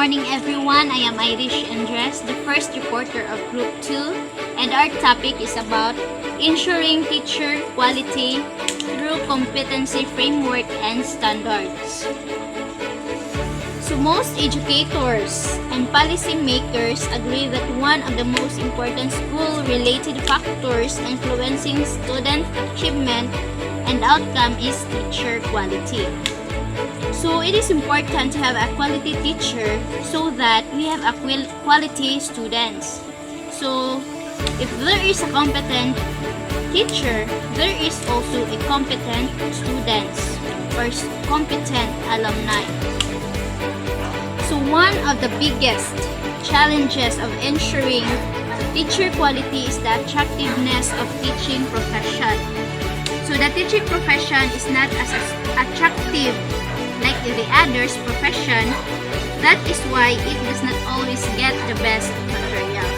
morning everyone. I am Irish Andres, the first reporter of Group 2, and our topic is about ensuring teacher quality through competency framework and standards. So most educators and policymakers agree that one of the most important school-related factors influencing student achievement and outcome is teacher quality. So it is important to have a quality teacher so that we have a quality students. So if there is a competent teacher, there is also a competent students or competent alumni. So one of the biggest challenges of ensuring teacher quality is the attractiveness of teaching profession. So the teaching profession is not as attractive like the others profession. That is why it does not always get the best material.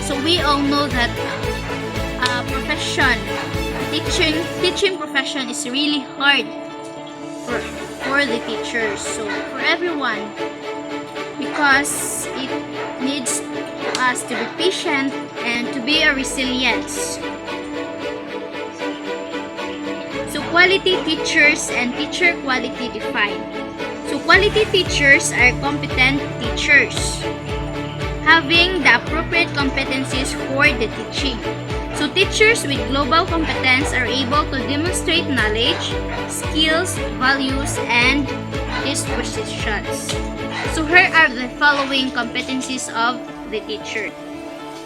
So we all know that teaching profession is really hard for the teachers. So for everyone, because it needs us to be patient and to be a resilience. So quality teachers and teacher quality defined. So quality teachers are competent teachers having the appropriate competencies for the teaching. So teachers with global competence are able to demonstrate knowledge, skills, values, and dispositions. So here are the following competencies of the teacher.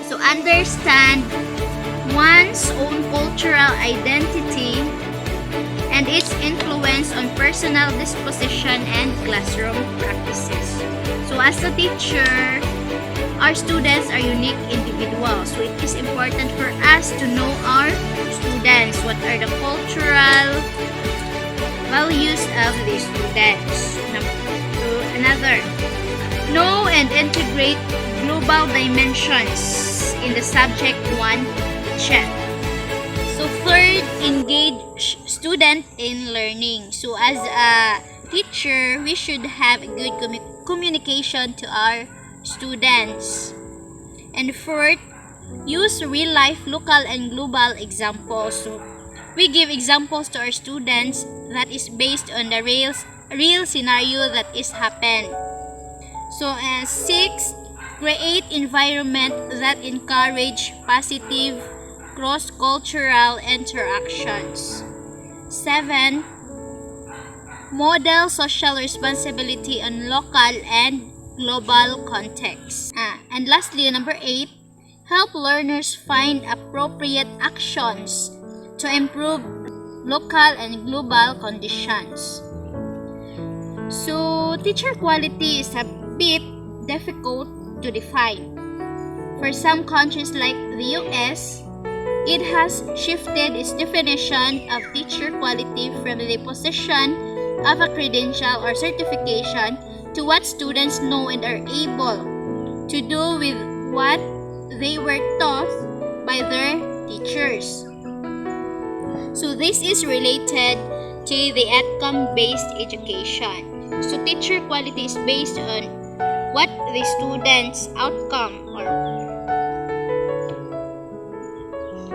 So understand one's own cultural identity and its influence on personal disposition and classroom practices. So as a teacher, our students are unique individuals. So it is important for us to know our students. What are the cultural values of the students? Another, know and integrate global dimensions in the subject 1 check. So third, engage student in learning. So as a teacher, we should have good communication to our students. And fourth, use real life local and global examples. So we give examples to our students that is based on the real scenario that is happened. So six, create environment that encourage positive cross-cultural interactions. 7, model social responsibility on local and global contexts. And lastly, number 8, help learners find appropriate actions to improve local and global conditions. So teacher quality is a bit difficult to define. For some countries like the US, it has shifted its definition of teacher quality from the possession of a credential or certification to what students know and are able to do with what they were taught by their teachers. So this is related to the outcome-based education. So teacher quality is based on what the student's outcome or.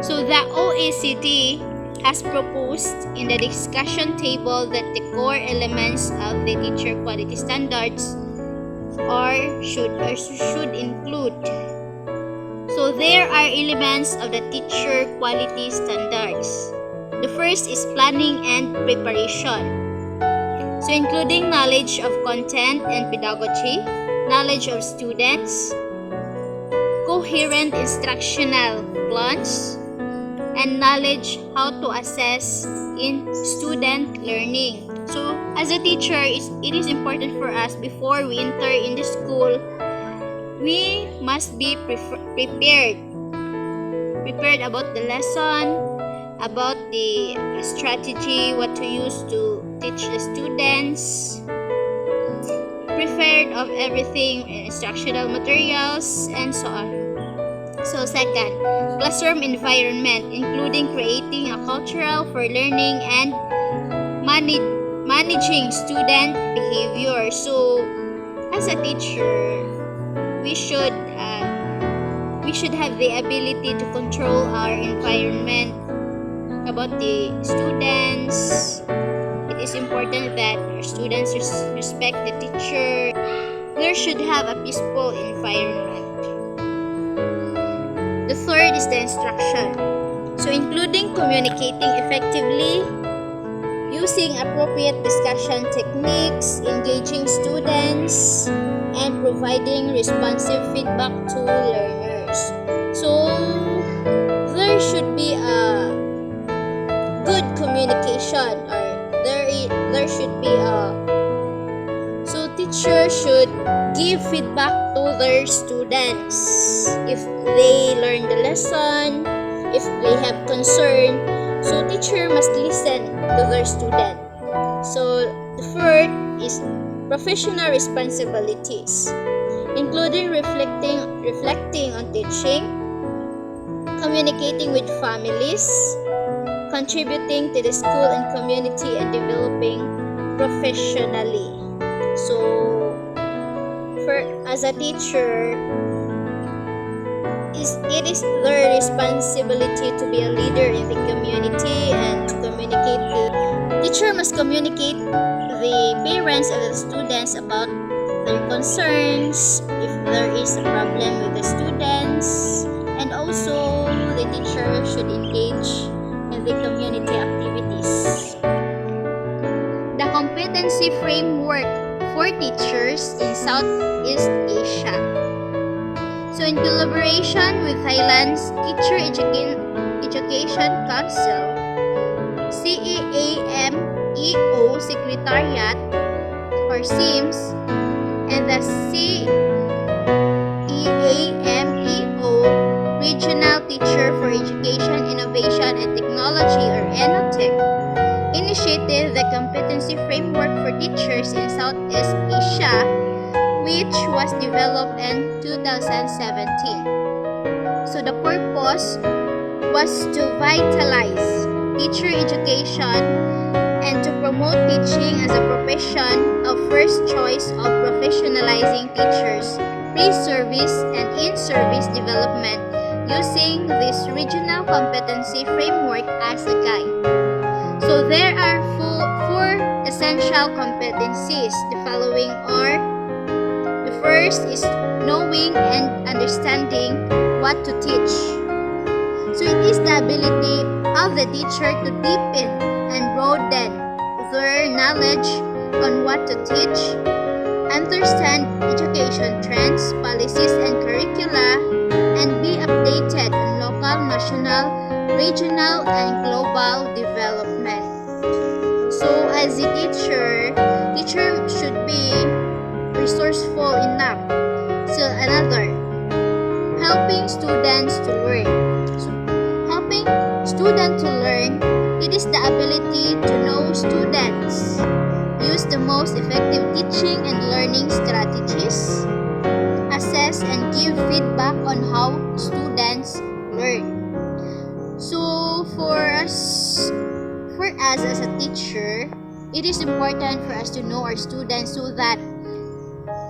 So the OECD has proposed in the discussion table that the core elements of the teacher quality standards should include. So there are elements of the teacher quality standards. The first is planning and preparation. So including knowledge of content and pedagogy, knowledge of students, coherent instructional plans, and knowledge how to assess in student learning. So as a teacher, it is important for us before we enter in the school, we must be prepared about the lesson, about the strategy, what to use to teach the students, prepared of everything, instructional materials, and so on. So second, classroom environment, including creating a cultural for learning and managing student behavior. So as a teacher, we should have the ability to control our environment about the students. It is important that our students respect the teacher. There should have a peaceful environment. The third is the instruction. So including communicating effectively, using appropriate discussion techniques, engaging students, and providing responsive feedback to learners. So there should be a good communication, or there should be a teacher should give feedback to their students if they learn the lesson, if they have concern. So teacher must listen to their student. So the fourth is professional responsibilities, including reflecting on teaching, communicating with families, contributing to the school and community, and developing professionally. So, as a teacher, it is their responsibility to be a leader in the community and to communicate. The teacher must communicate the parents and the students about their concerns, if there is a problem with the students, and also the teacher should engage in the community activities. The competency framework for teachers in Southeast Asia. So in collaboration with Thailand's Teacher Education Council, CEAMEO Secretariat or SIMS, and the CEAMEO Regional Teacher for Education, Innovation and Technology or ENOTEC initiated the competency framework for teachers in Southeast Asia, which was developed in 2017. So the purpose was to vitalize teacher education and to promote teaching as a profession of first choice of professionalizing teachers, pre-service and in-service development using this regional competency framework as a guide. So there are four essential competencies. The following are: the first is knowing and understanding what to teach. So it is the ability of the teacher to deepen and broaden their knowledge on what to teach, understand education trends, policies, and curricula, and be updated on local, national, regional, and global development. So as a teacher should be resourceful enough. So another, helping students to learn. So helping students to learn, it is the ability to know students, use the most effective teaching and learning strategies, assess and give feedback on how students learn. So for us as a teacher, it is important for us to know our students so that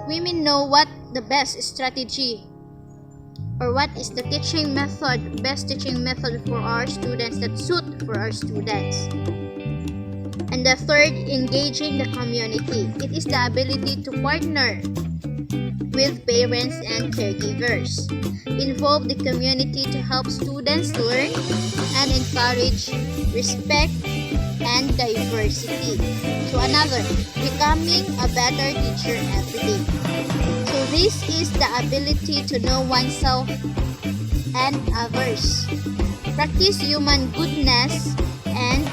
we may know what the best strategy or what is the best teaching method for our students that suit for our students. And the third, engaging the community. It is the ability to partner with parents and caregivers, involve the community to help students learn, and encourage respect and diversity. So another, becoming a better teacher every day. So this is the ability to know oneself and others, practice human goodness, and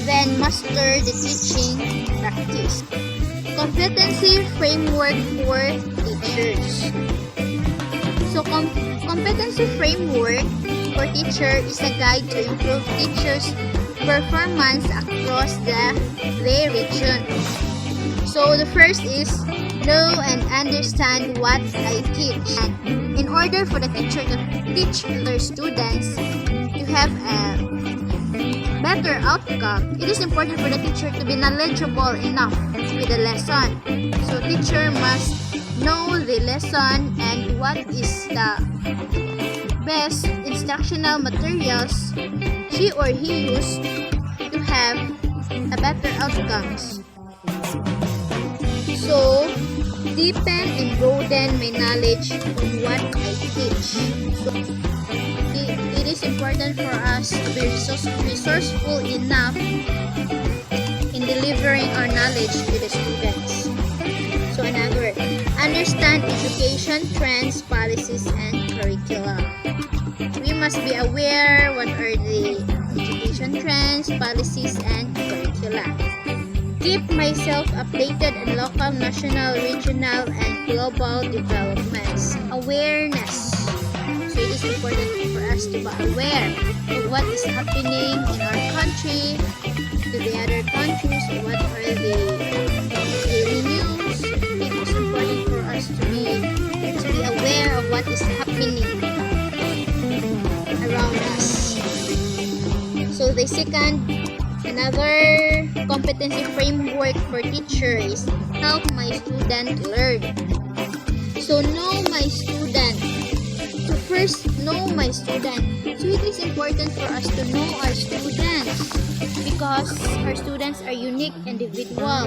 then master the teaching practice. Competency framework for teachers. So competency framework for teacher is a guide to improve teachers' performance across their region. So the first is know and understand what I teach. And in order for the teacher to teach their students to have a better outcome, it is important for the teacher to be knowledgeable enough with the lesson. So teacher must know the lesson and what is the best instructional materials she or he used to have a better outcomes. So, deepen and broaden my knowledge on what I teach. So, it is important for us to be resourceful enough in delivering our knowledge to the students. So, another, understand education trends, policies, and curricula. We must be aware what are the education trends, policies, and curricula. Keep myself updated on local, national, regional, and global developments. Awareness. So it is important for us to be aware of what is happening in our country, to the other countries, what are the daily news. It is important for us to be aware of what is happening around us. So the second, another competency framework for teachers, help my student learn. So know my student. So first, know my student. So it is important for us to know our students because our students are unique individual.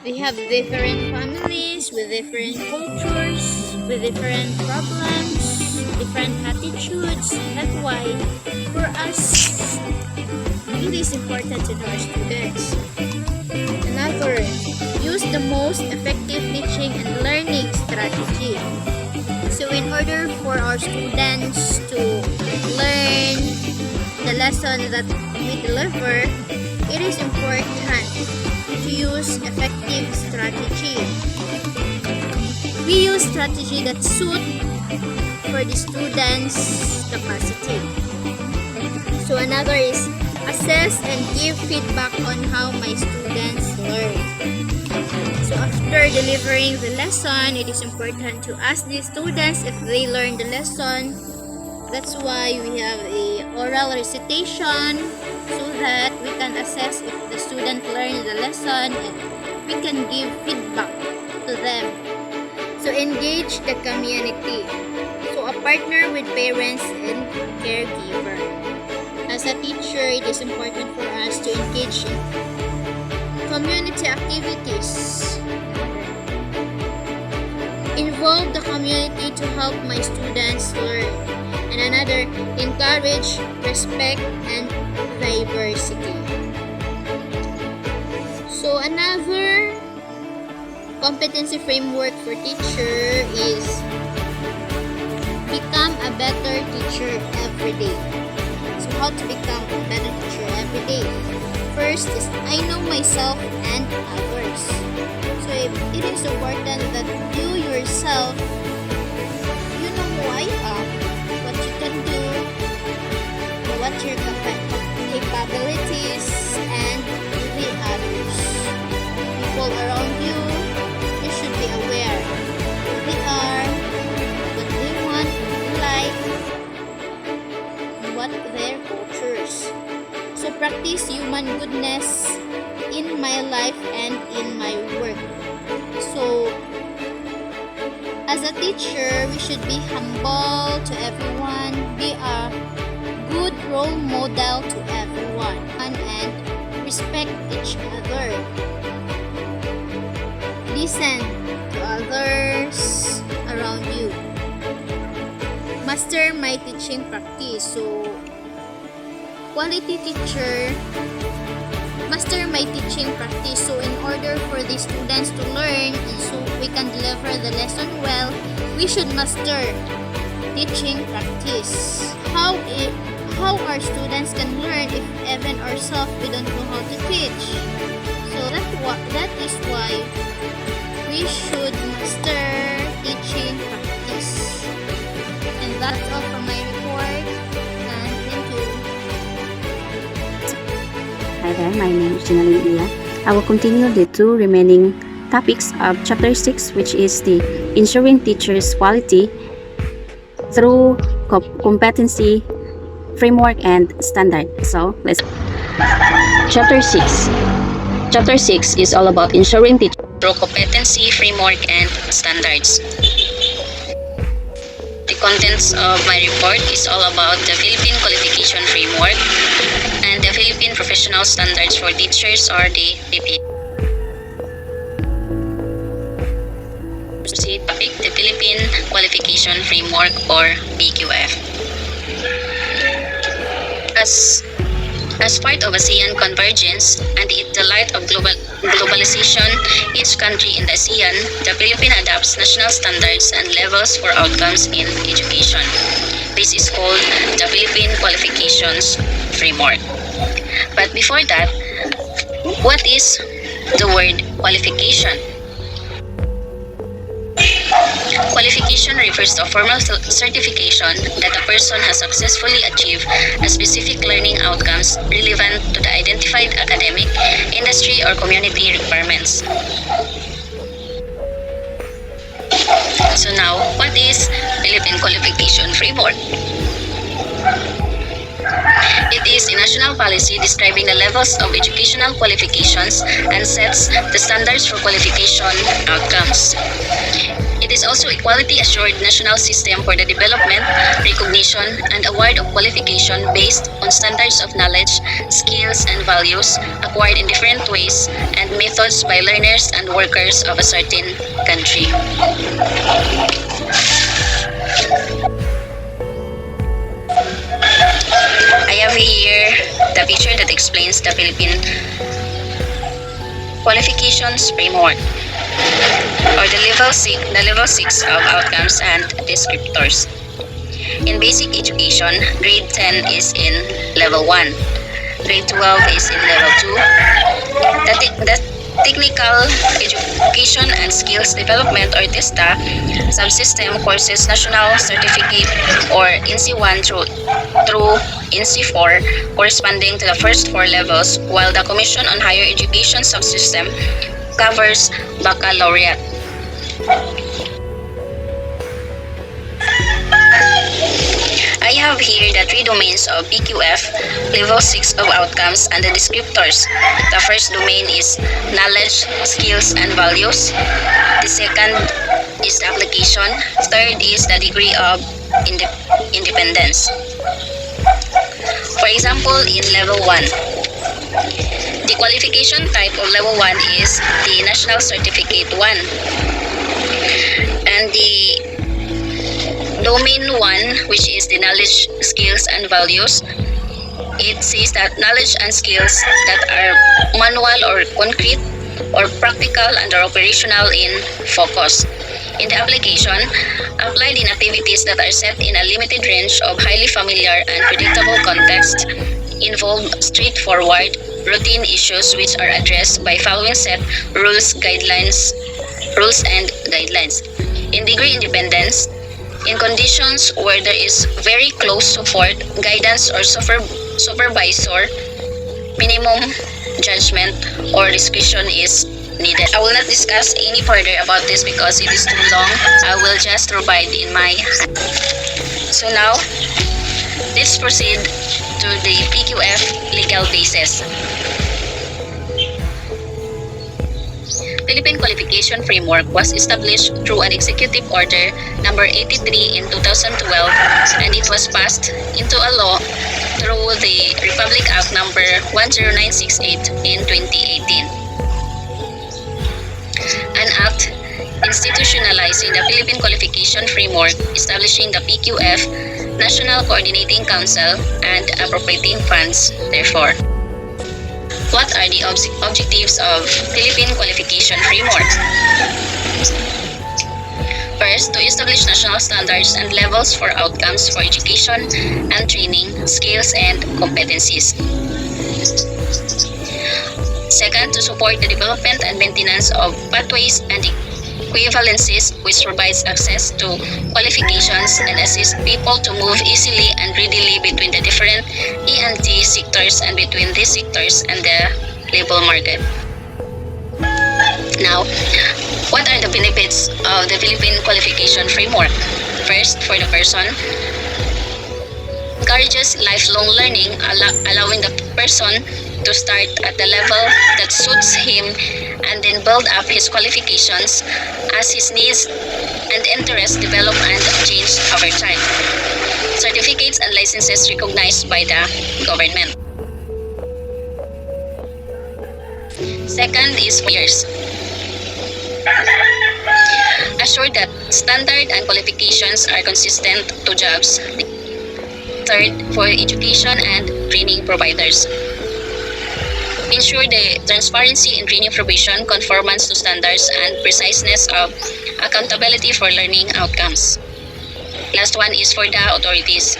They have different families with different cultures, with different problems, different attitudes. That's why for us, it is important to know our students. Another, use the most effective teaching and learning strategy. So in order for our students to learn the lesson that we deliver, it is important to use effective strategy. We use strategy that suit for the students' capacity. So another is assess and give feedback on how my students learn. So after delivering the lesson, it is important to ask the students if they learned the lesson. That's why we have a oral recitation so that we can assess if the student learned the lesson and we can give feedback to them. So engage the community. So a partner with parents and caregiver. As a teacher, it is important for us to engage in community activities. Involve the community to help my students learn. And another, encourage respect and diversity. So another competency framework for teacher is become a better teacher every day. So how to become a better teacher every day? First is I know myself and others. So it is important that you yourself, you know who I am, what you can do, what your capabilities, and the others. People around you, you should be aware who they are, what they want, what they like, and what their cultures. So practice human goodness in my life and in my work. So as a teacher, we should be humble to everyone, be a good role model to everyone, and respect each other. Listen to others around you. Master my teaching practice. So quality teacher, master my teaching practice. So in order for the students to learn and so we can deliver the lesson well, we should master teaching practice. How our students can learn if even ourselves we don't know how to teach? So that is why we should master teaching practice. And that's all from my report. And thank you. Hi there, my name is Ginaline Ila. I will continue the two remaining topics of Chapter 6, which is the ensuring teachers' quality through competency, framework, and standard. So, let's Chapter 6. Chapter 6 is all about ensuring teachers through competency, framework, and standards. The contents of my report is all about the Philippine Qualification Framework and the Philippine Professional Standards for Teachers, or the PPS. Topic: the Philippine Qualification Framework, or PQF. As part of ASEAN convergence and in the light of globalization, each country in the ASEAN, the Philippines adopts national standards and levels for outcomes in education. This is called the Philippine Qualifications Framework. But before that, what is the word qualification? Qualification refers to a formal certification that a person has successfully achieved a specific learning outcomes relevant to the identified academic, industry, or community requirements. So now, what is Philippine Qualification Framework? It is a national policy describing the levels of educational qualifications and sets the standards for qualification outcomes. It is also a quality-assured national system for the development, recognition, and award of qualification based on standards of knowledge, skills, and values acquired in different ways and methods by learners and workers of a certain country. I have here the picture that explains the Philippine Qualifications Framework, or the level 6 of outcomes and descriptors. In basic education, grade 10 is in level 1, grade 12 is in level 2. The technical education and skills development, or TESTA, subsystem courses national certificate, or INSI 1 through INSI 4, corresponding to the first 4 levels, while the Commission on Higher Education subsystem covers baccalaureate. I have here the 3 domains of PQF, level 6 of outcomes, and the descriptors. The first domain is knowledge, skills, and values. The second is the application. Third is the degree of independence. For example, in level 1, the qualification type of level 1 is the National Certificate 1. And the Domain 1, which is the knowledge, skills, and values, it says that knowledge and skills that are manual or concrete or practical and are operational in focus. In the application, applied in activities that are set in a limited range of highly familiar and predictable context, involve straightforward, routine issues which are addressed by following set rules and guidelines. In degree independence, in conditions where there is very close support, guidance, or supervisor, minimum judgment or discretion is needed. I will not discuss any further about this because it is too long. I will just provide in my hand. So now, let's proceed to the PQF legal basis. Philippine Qualification Framework was established through an Executive Order number 83 in 2012, and it was passed into a law through the Republic Act number 10968 in 2018. An act institutionalizing the Philippine Qualification Framework, establishing the PQF, National Coordinating Council, and appropriating funds therefore. What are the objectives of Philippine Qualification Framework? First, to establish national standards and levels for outcomes for education and training, skills, and competencies. Second, to support the development and maintenance of pathways and equivalencies, which provides access to qualifications and assist people to move easily and readily between the different E&T sectors and between these sectors and the labor market. Now, what are the benefits of the Philippine Qualification Framework? First, for the person, encourages lifelong learning, allowing the person to start at the level that suits him and then build up his qualifications as his needs and interests develop and change over time. Certificates and licenses recognized by the government. Second is 4 years. Assure that standard and qualifications are consistent to jobs. Third, for education and training providers. Ensure the transparency in training provision, conformance to standards, and preciseness of accountability for learning outcomes. Last one is for the authorities.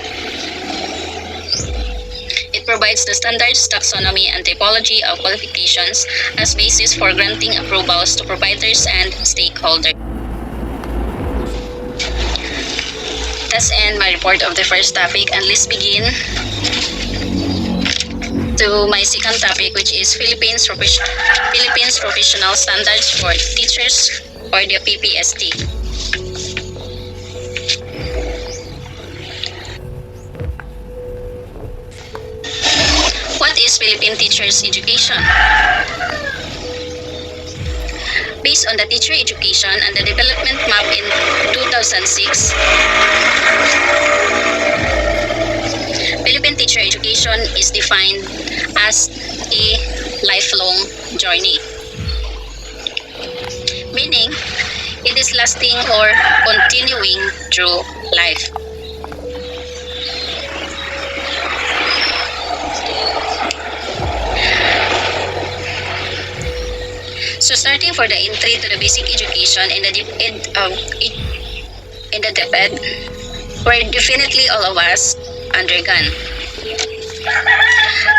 It provides the standards, taxonomy, and typology of qualifications as basis for granting approvals to providers and stakeholders. That's end my report of the first topic, and let's begin to my second topic, which is Philippines Professional Standards for Teachers, or the PPST. What is Philippine Teachers Education? Based on the teacher education and the development map in 2006, Philippine teacher education is defined as a lifelong journey, meaning it is lasting or continuing through life. So starting for the entry to the basic education in the DepEd, where definitely all of us undergone.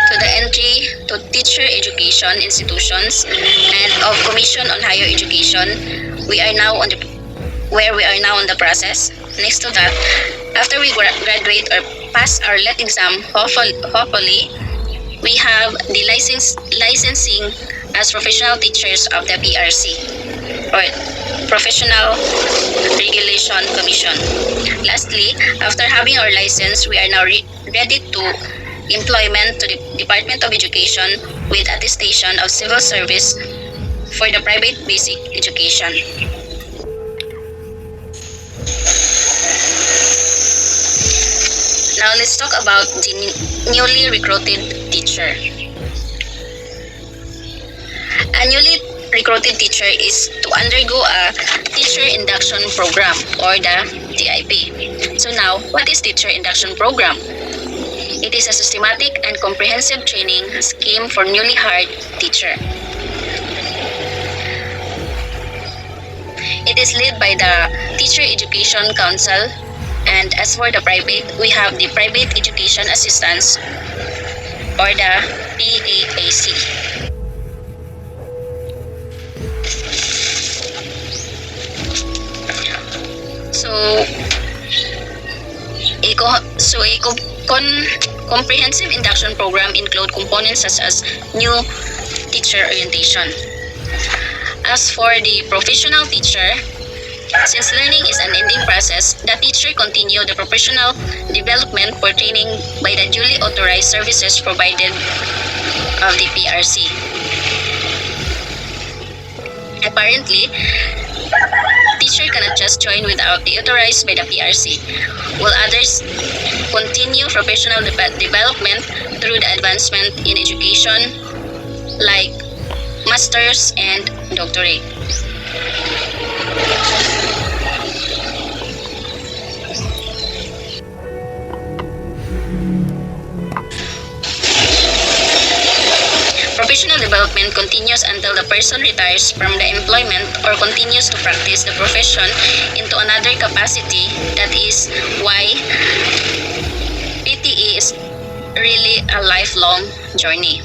To the entry to teacher education institutions and of Commission on Higher Education, we are now on the process. Next to that, after we graduate or pass our LET exam, hopefully, we have the licensing as professional teachers of the PRC, or Professional Regulation Commission. Lastly, after having our license, we are now ready to employment to the Department of Education with attestation of civil service for the private basic education. Now let's talk about the newly recruited teacher. A newly recruited teacher is to undergo a teacher induction program, or the TIP. So now, what is teacher induction program? It is a systematic and comprehensive training scheme for newly hired teacher. It is led by the Teacher Education Council, and as for the private, we have the Private Education Assistance, or the PAAC. Comprehensive induction program include components such as new teacher orientation. As for the professional teacher, since learning is an ending process, the teacher continue the professional development for training by the duly authorized services provided of the PRC. Apparently, teacher cannot just join without the authorized by the PRC, while others continue professional development through the advancement in education like masters and doctorate. Professional development continues until the person retires from the employment or continues to practice the profession into another capacity. That is why PTE is really a lifelong journey.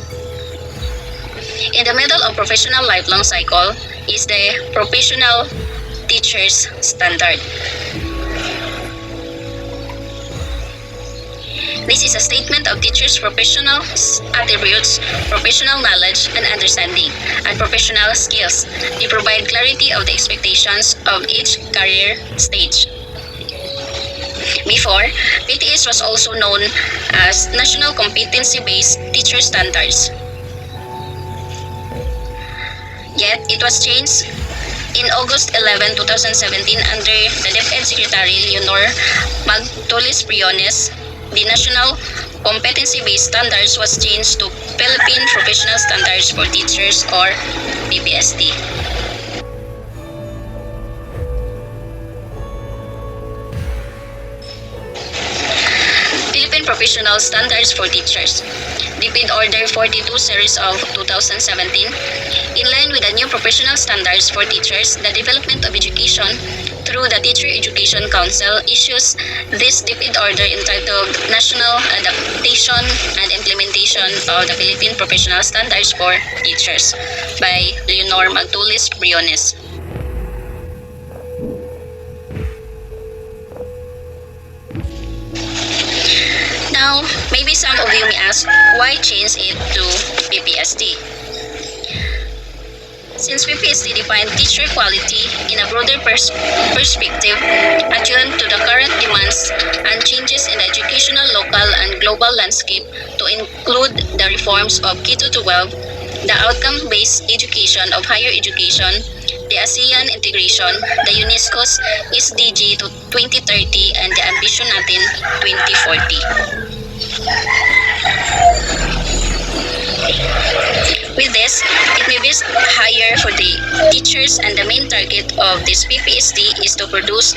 In the middle of professional lifelong cycle is the professional teacher's standard. This is a statement of teachers' professional attributes, professional knowledge and understanding, and professional skills. They provide clarity of the expectations of each career stage. Before, PTS was also known as National Competency-Based Teacher Standards. Yet, it was changed in August 11, 2017 under the DepEd Secretary Leonor Magtulis Briones. The National Competency-Based Standards was changed to Philippine Professional Standards for Teachers or PPST. Philippine Professional Standards for Teachers. DepEd Order 42 Series of 2017. In line with the new professional standards for teachers, the Development of Education through the Teacher Education Council issues this DepEd order entitled National Adaptation and Implementation of the Philippine Professional Standards for Teachers by Leonor Magtulis Briones. Now, maybe some of you may ask, why change it to PPST? Since PPST defined teacher quality in a broader perspective, attuned to the current demands and changes in the educational local and global landscape to include the reforms of K-12, the outcome-based education of higher education, the ASEAN integration, the UNESCO's SDG to 2030, and the Ambition Natin 2040. With this, it may be higher for the teachers, and the main target of this PPST is to produce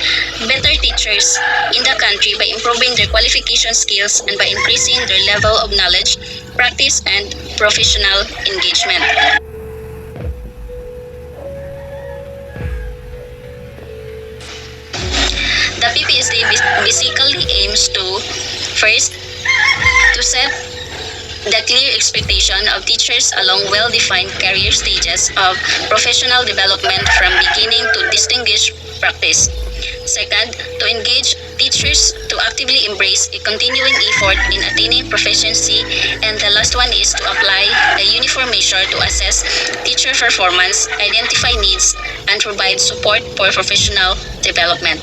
better teachers in the country by improving their qualification skills and by increasing their level of knowledge, practice, and professional engagement. The PPST basically aims to, first, to set the clear expectation of teachers along well-defined career stages of professional development from beginning to distinguished practice. Second, to engage teachers to actively embrace a continuing effort in attaining proficiency. And the last one is to apply a uniform measure to assess teacher performance, identify needs, and provide support for professional development.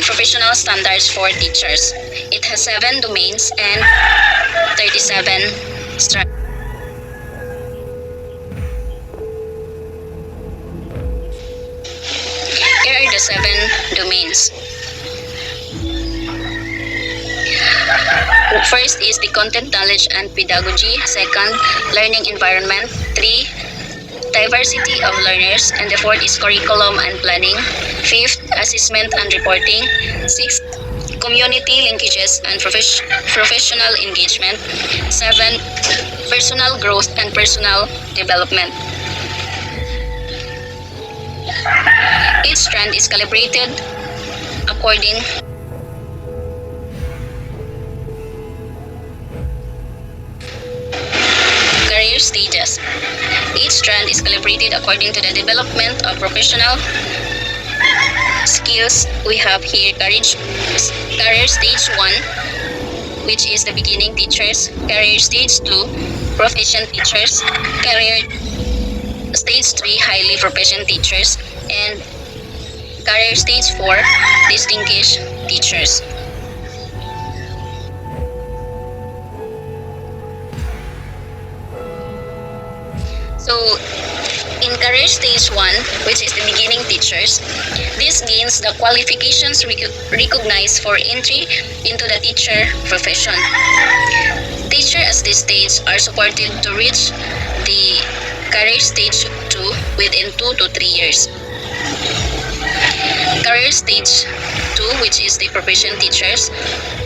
Professional standards for teachers. It has 7 domains and 37 strands. Here are the 7 domains. First is the content knowledge and pedagogy. Second, learning environment. 3, diversity of learners, and the 4th is curriculum and planning. 5th, assessment and reporting. 6th, community linkages and professional engagement. 7th, personal growth and personal development. Each strand is calibrated according career stages. Each strand is calibrated according to the development of professional skills. We have here career stage 1, which is the beginning teachers, career stage 2, proficient teachers, career stage 3, highly proficient teachers, and career stage 4, distinguished teachers. So, in career stage 1, which is the beginning teachers, this gains the qualifications recognized for entry into the teacher profession. Teachers at this stage are supported to reach the career stage 2 within 2 to 3 years. Career stage 2, which is the proficient teachers,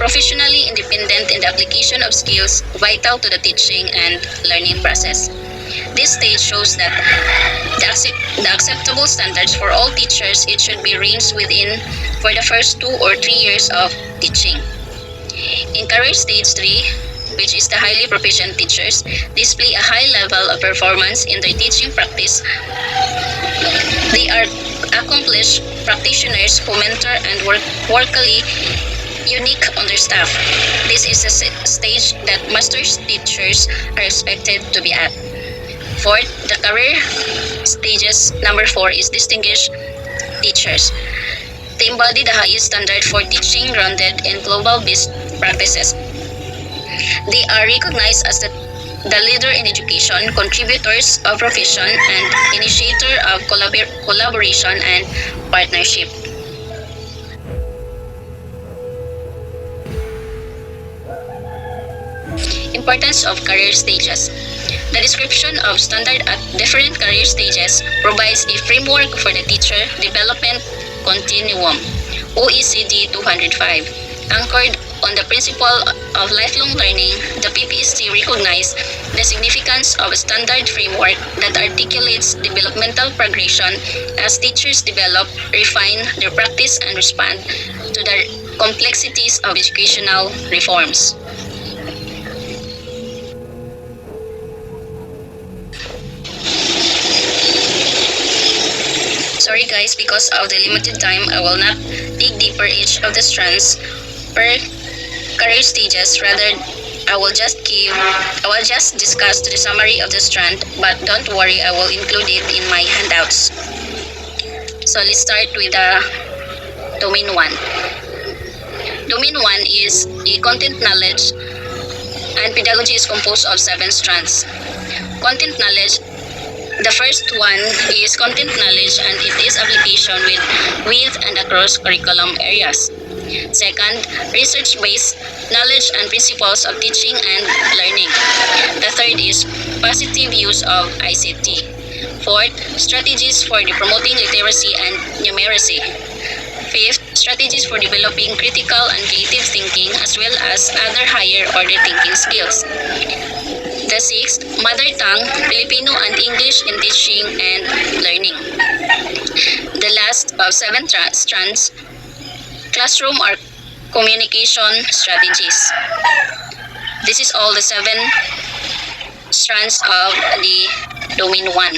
professionally independent in the application of skills vital to the teaching and learning process. This stage shows that the acceptable standards for all teachers, it should be ranged within for the first 2 or 3 years of teaching. In career stage 3, which is the highly proficient teachers, display a high level of performance in their teaching practice. They are accomplished practitioners who mentor and workily unique on their staff. This is the stage that master's teachers are expected to be at. Fourth, the career stages number 4 is distinguished teachers. They embody the highest standard for teaching grounded in global best practices. They are recognized as the leader in education, contributors of profession, and initiator of collaboration and partnership. Importance of career stages. The description of standard at different career stages provides a framework for the teacher development continuum, OECD 205. Anchored on the principle of lifelong learning, the PPSC recognized the significance of a standard framework that articulates developmental progression as teachers develop, refine their practice, and respond to the complexities of educational reforms. Sorry guys, because of the limited time, I will not dig deeper each of the strands per career stages. Rather, I will just discuss the summary of the strand, but don't worry, I will include it in my handouts. So let's start with the domain 1. Domain 1 is a content knowledge, and pedagogy is composed of 7 strands. Content knowledge. The first one is content knowledge, and it is application with and across curriculum areas. Second, research-based knowledge and principles of teaching and learning. The third is positive use of ICT. Fourth, strategies for promoting literacy and numeracy. Fifth, strategies for developing critical and creative thinking as well as other higher order thinking skills. The sixth, mother tongue, Filipino and English in teaching and learning. The last of 7 strands, classroom or communication strategies. This is all the 7 strands of the domain 1.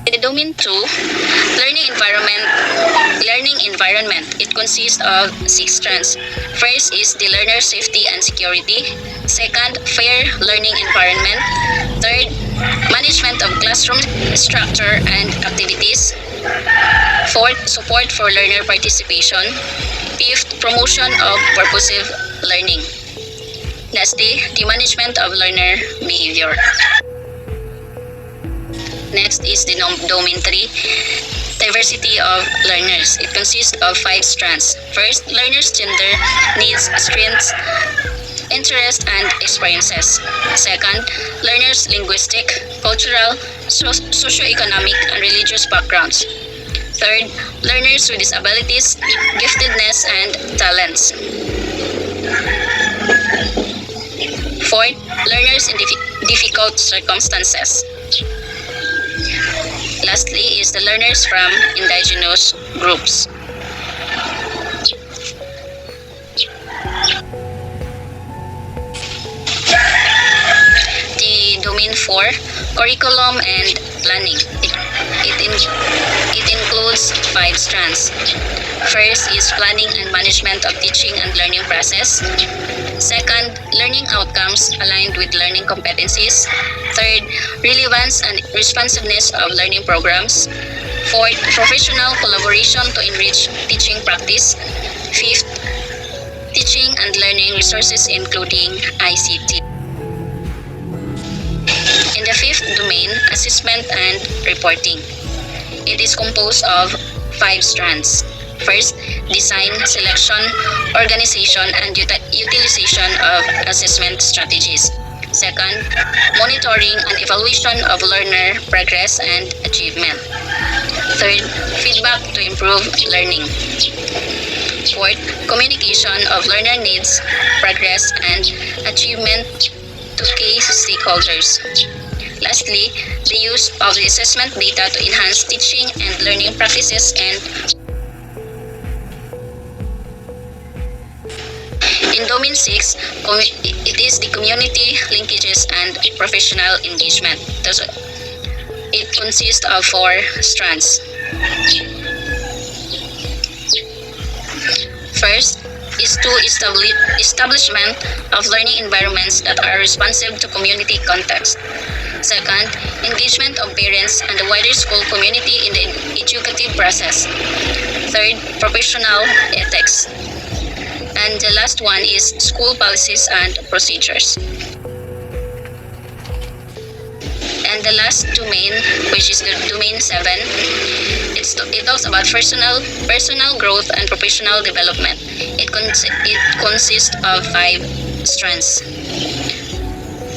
The domain 2, learning environment. It consists of 6 strands. First is the learner safety and security. Second, fair learning environment. Third, management of classroom structure and activities. Fourth, support for learner participation. Fifth, promotion of purposive learning. Lastly, the management of learner behavior. Next is the domain 3, diversity of learners. It consists of 5 strands. First, learners' gender, needs, strengths, interests, and experiences. Second, learners' linguistic, cultural, socioeconomic, and religious backgrounds. Third, learners with disabilities, giftedness, and talents. Fourth, learners in difficult circumstances. Lastly is the learners from indigenous groups. The domain 4, curriculum and planning. It includes 5 strands. First is planning and management of teaching and learning process. Second, learning outcomes aligned with learning competencies. Third, relevance and responsiveness of learning programs. Fourth, professional collaboration to enrich teaching practice. Fifth, teaching and learning resources including ICT. In the 5th domain, assessment and reporting. It is composed of 5 strands. First, design, selection, organization, and utilization of assessment strategies. Second, monitoring and evaluation of learner progress and achievement. Third, feedback to improve learning. Fourth, communication of learner needs, progress, and achievement to key stakeholders. Lastly, the use of the assessment data to enhance teaching and learning practices and in domain 6, it is the community linkages and professional engagement. It consists of 4 strands. First is to establishment of learning environments that are responsive to community context. Second, engagement of parents and the wider school community in the educative process. Third, professional ethics. And the last one is school policies and procedures. And the last domain, which is the domain 7, it talks about personal growth and professional development. It consists of 5 strands.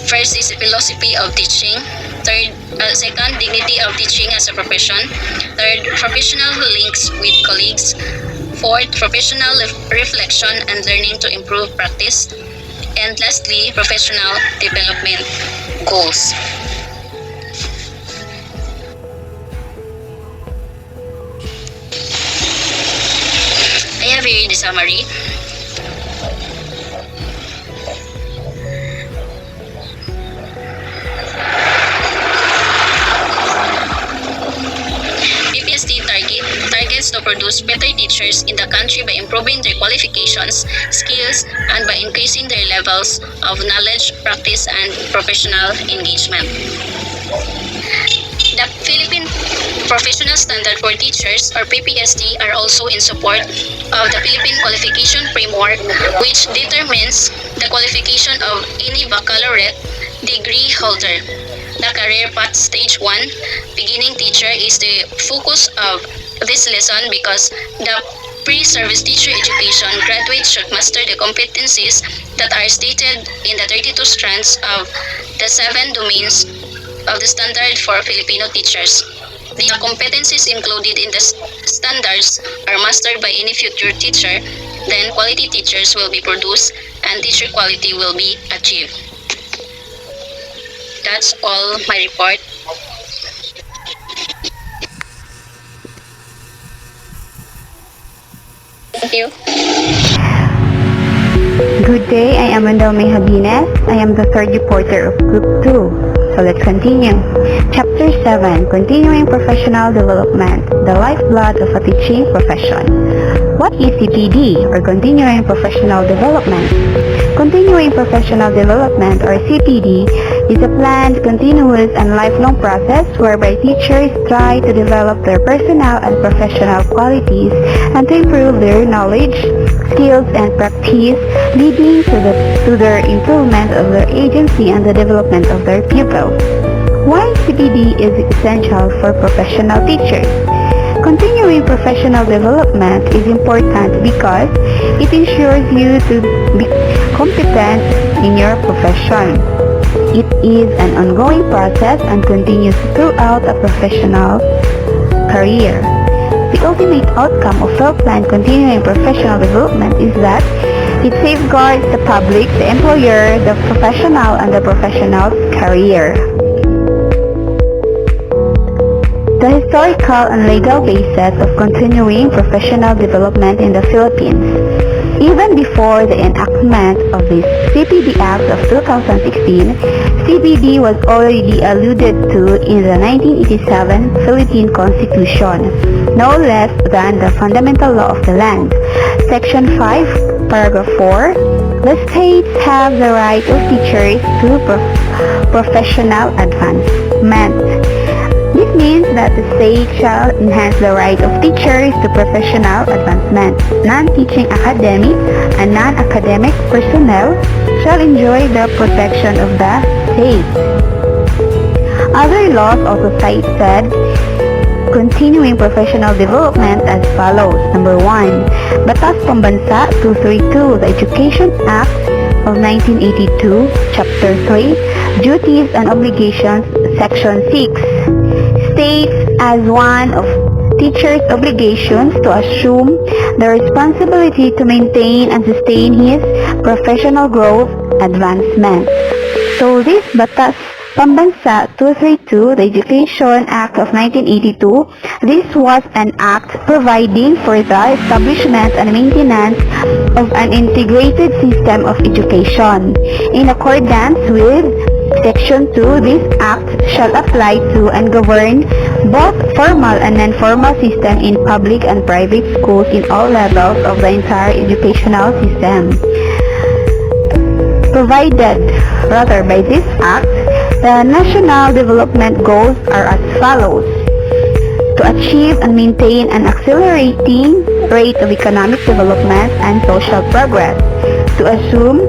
First is the philosophy of teaching. Second, dignity of teaching as a profession. Third, professional links with colleagues. Fourth, professional reflection and learning to improve practice. And lastly, professional development goals. I have here the summary. PPST targets to produce better teachers in the country by improving their qualifications, skills, and by increasing their levels of knowledge, practice, and professional engagement. The Philippine Professional Standard for Teachers, or PPST, are also in support of the Philippine Qualification Framework, which determines the qualification of any baccalaureate degree holder. The Career Path Stage 1, Beginning Teacher, is the focus of this lesson because the pre-service teacher education graduates should master the competencies that are stated in the 32 strands of the 7 domains of the standard for Filipino teachers. The competencies included in the standards are mastered by any future teacher, then quality teachers will be produced and teacher quality will be achieved. That's all my report. Thank you. Good day, I am Andalme Habines. I am the third reporter of Group 2. So let's continue. Chapter 7, Continuing Professional Development, the lifeblood of a teaching profession. What is CPD, or Continuing Professional Development? Continuing Professional Development, or CPD, is a planned, continuous, and lifelong process whereby teachers try to develop their personal and professional qualities and to improve their knowledge, skills, and practice, leading to their improvement of their agency and the development of their pupils. Why CPD is essential for professional teachers? Continuing professional development is important because it ensures you to be competent in your profession. It is an ongoing process and continues throughout a professional career. The ultimate outcome of well-planned continuing professional development is that it safeguards the public, the employer, the professional, and the professional's career. The historical and legal basis of continuing professional development in the Philippines. Even before the enactment of the CPD Act of 2016, CPD was already alluded to in the 1987 Philippine Constitution, no less than the Fundamental Law of the Land. Section 5, Paragraph 4, the states have the right of teachers to professional advancement. This means that the state shall enhance the right of teachers to professional advancement. Non-teaching academic and non-academic personnel shall enjoy the protection of the state. Other laws also cited continuing professional development as follows. Number 1, Batas Pambansa 232, the Education Act of 1982, Chapter 3, Duties and Obligations, Section 6, states as one of teachers' obligations to assume the responsibility to maintain and sustain his professional growth advancement. So this Batas Pambansa 232, the Education Act of 1982, this was an act providing for the establishment and maintenance of an integrated system of education. In accordance with Section 2, this act shall apply to and govern both formal and non-formal system in public and private schools in all levels of the entire educational system. Provided, by this act, The national development goals are as follows: to achieve and maintain an accelerating rate of economic development and social progress, to assume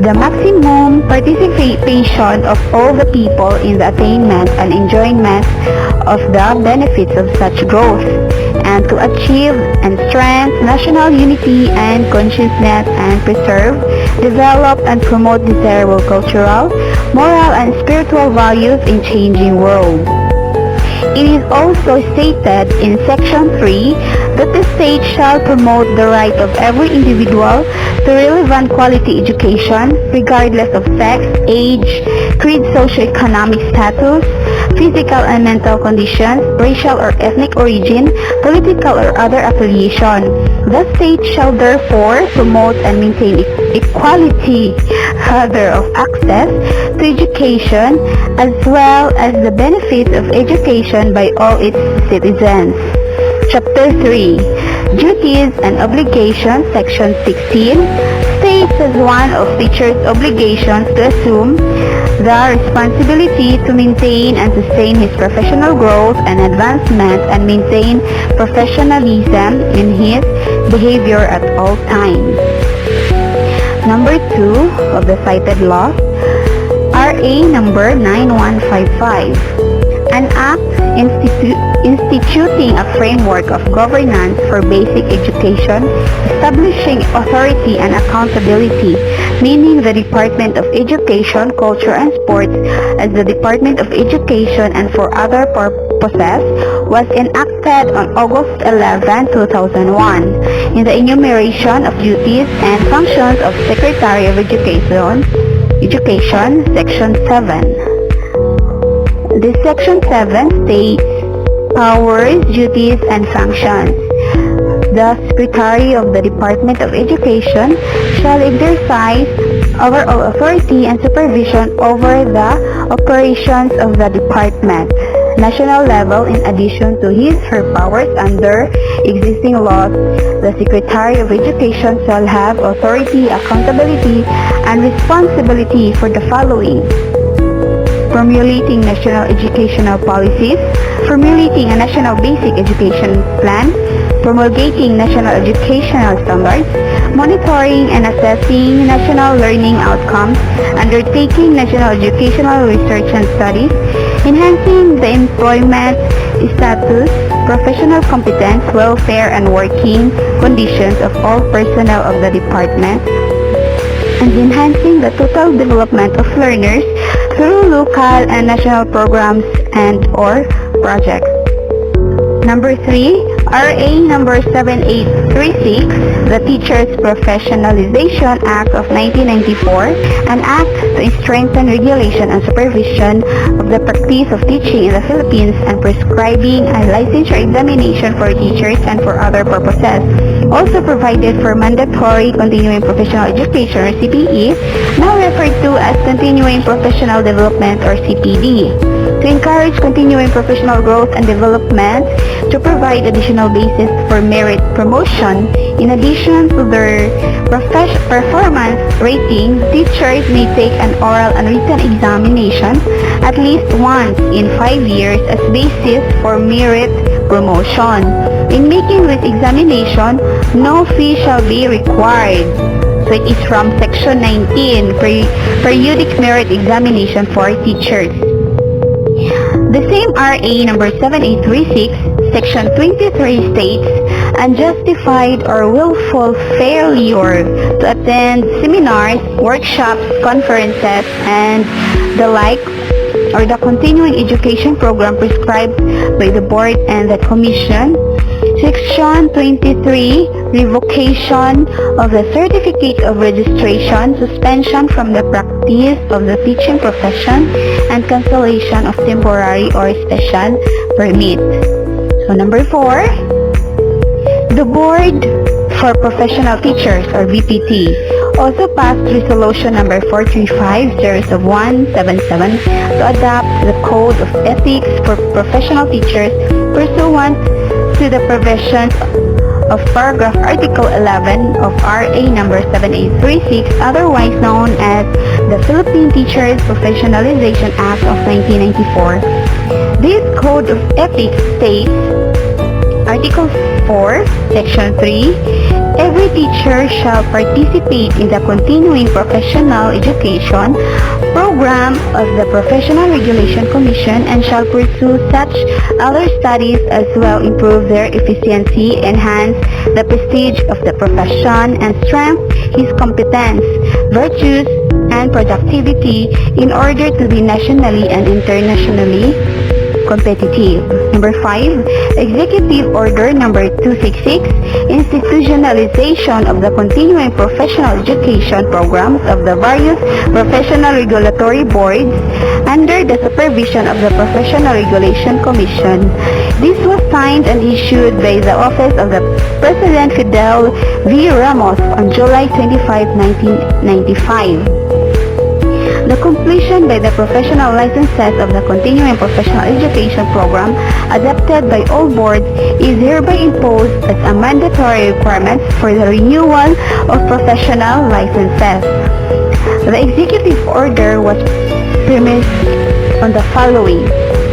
the maximum participation of all the people in the attainment and enjoyment of the benefits of such growth, and to achieve and strengthen national unity and consciousness and preserve, develop and promote desirable cultural, moral and spiritual values in changing world. It is also stated in Section 3 that the state shall promote the right of every individual to relevant quality education, regardless of sex, age, creed, socioeconomic status, physical and mental conditions, racial or ethnic origin, political or other affiliation. The state shall therefore promote and maintain equality of access to education as well as the benefits of education by all its citizens. Chapter 3, Duties and Obligations, Section 16, states as one of teachers' obligations to assume the responsibility to maintain and sustain his professional growth and advancement and maintain professionalism in his behavior at all times. Number 2 of the cited law, RA number 9155, an act instituting a framework of governance for basic education, establishing authority and accountability, meaning the Department of Education, Culture and Sports as the Department of Education and for other purposes, was enacted on August 11, 2001 in the enumeration of duties and functions of Secretary of Education, Section 7. This Section 7 states powers, duties, and functions. The Secretary of the Department of Education shall exercise overall authority and supervision over the operations of the department, national level. In addition to her powers under existing laws, the Secretary of Education shall have authority, accountability, and responsibility for the following: formulating national educational policies, formulating a national basic education plan, promulgating national educational standards, monitoring and assessing national learning outcomes, undertaking national educational research and studies, enhancing the employment status, professional competence, welfare, and working conditions of all personnel of the department, and enhancing the total development of learners through local and national programs and/or projects. Number 3, RA number 7836, the Teachers Professionalization Act of 1994, an act to strengthen regulation and supervision of the practice of teaching in the Philippines and prescribing a licensure examination for teachers and for other purposes. Also provided for mandatory continuing professional education or CPE, now referred to as continuing professional development or CPD, to encourage continuing professional growth and development, to provide additional basis for merit promotion. In addition to their performance rating, teachers may take an oral and written examination at least once in 5 years as basis for merit promotion. In making this examination, no fee shall be required. So it is from Section 19, Periodic Merit Examination for Teachers. The same RA number 7836, Section 23 states, unjustified or willful failure to attend seminars, workshops, conferences, and the like, or the continuing education program prescribed by the board and the commission. Section 23, revocation of the certificate of registration, suspension from the practice of the teaching profession, and cancellation of temporary or special permit. So number 4, the Board for Professional Teachers or BPT also passed resolution number 435/0177 to adopt the Code of Ethics for Professional Teachers pursuant to the provisions of paragraph Article 11 of RA number 7836, otherwise known as the Philippine Teachers Professionalization Act of 1994. This Code of Ethics states, Article 4, Section 3, every teacher shall participate in the continuing professional education program of the Professional Regulation Commission and shall pursue such other studies as will improve their efficiency, enhance the prestige of the profession, and strengthen his competence, virtues, and productivity in order to be nationally and internationally competitive. Number 5, Executive Order number 266, institutionalization of the continuing professional education programs of the various professional regulatory boards under the supervision of the Professional Regulation Commission. This was signed and issued by the Office of the President Fidel V. Ramos on July 25, 1995. The completion by the professional licenses of the continuing professional education program adopted by all boards is hereby imposed as a mandatory requirement for the renewal of professional licenses. The executive order was premised on the following.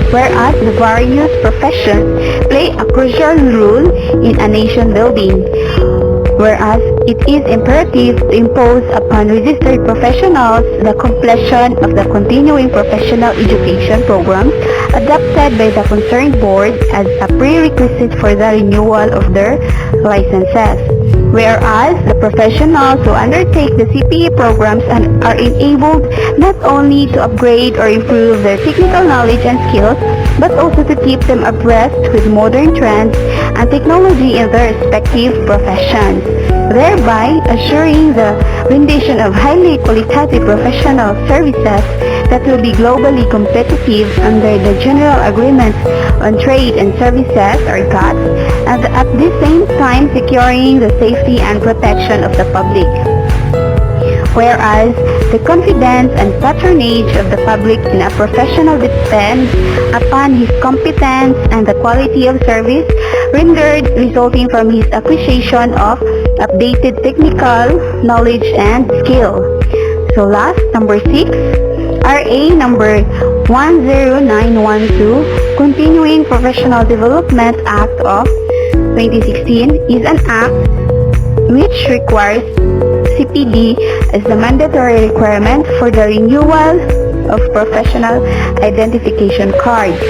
Whereas the various professions play a crucial role in a nation building, whereas it is imperative to impose upon registered professionals the completion of the continuing professional education programs adopted by the concerned board as a prerequisite for the renewal of their licenses. Whereas the professionals who undertake the CPE programs are enabled not only to upgrade or improve their technical knowledge and skills, but also to keep them abreast with modern trends and technology in their respective professions, thereby assuring the rendition of highly qualitative professional services that will be globally competitive under the General Agreements on Trade and Services, or GATS, and at the same time securing the safety and protection of the public. Whereas the confidence and patronage of the public in a professional depends upon his competence and the quality of service rendered resulting from his acquisition of updated technical knowledge and skill. So last, number 6, RA number 10912, Continuing Professional Development Act of 2016 is an act which requires CPD as the mandatory requirement for the renewal of professional identification cards.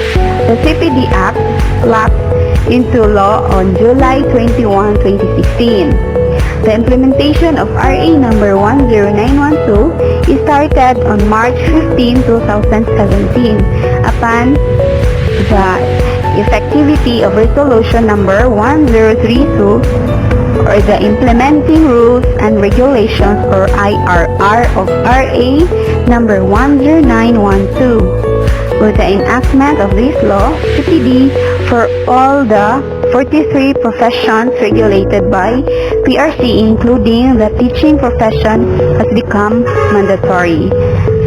The CPD Act lapsed into law on July 21, 2016. The implementation of RA number 10912 is started on March 15, 2017 upon the effectivity of Resolution number 1032 or the Implementing Rules and Regulations, or IRR, of RA number 10912. With the enactment of this law, CPD for all the 43 professions regulated by PRC, including the teaching profession, has become mandatory.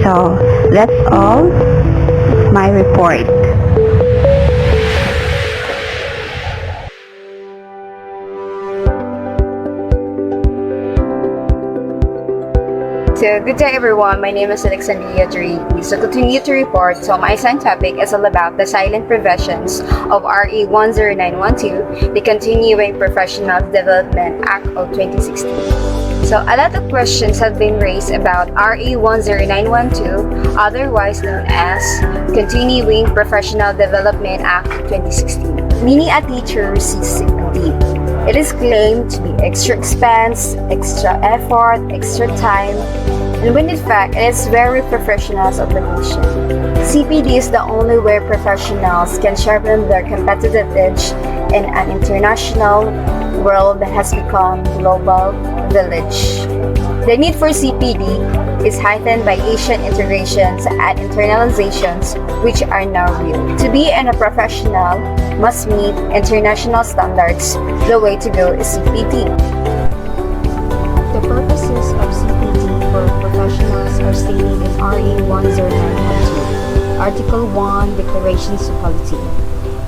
So, that's all my report. So, good day everyone, my name is Alexandria Turiti. So, continue to report. So, my assigned topic is all about the silent provisions of RE 10912, the Continuing Professional Development Act of 2016. So, a lot of questions have been raised about RE 10912, otherwise known as Continuing Professional Development Act of 2016. Meaning a teacher receives sick leave. It is claimed to be extra expense, extra effort, extra time, and when in fact it is very professional's obligation. CPD is the only way professionals can sharpen their competitive edge in an international world that has become global village. The need for CPD is heightened by Asian integrations and internalizations, which are now real. To be a professional must meet international standards. The way to go is CPD. The purposes of CPD for professionals are stated in RA 10912, Article 1, Declarations of Quality.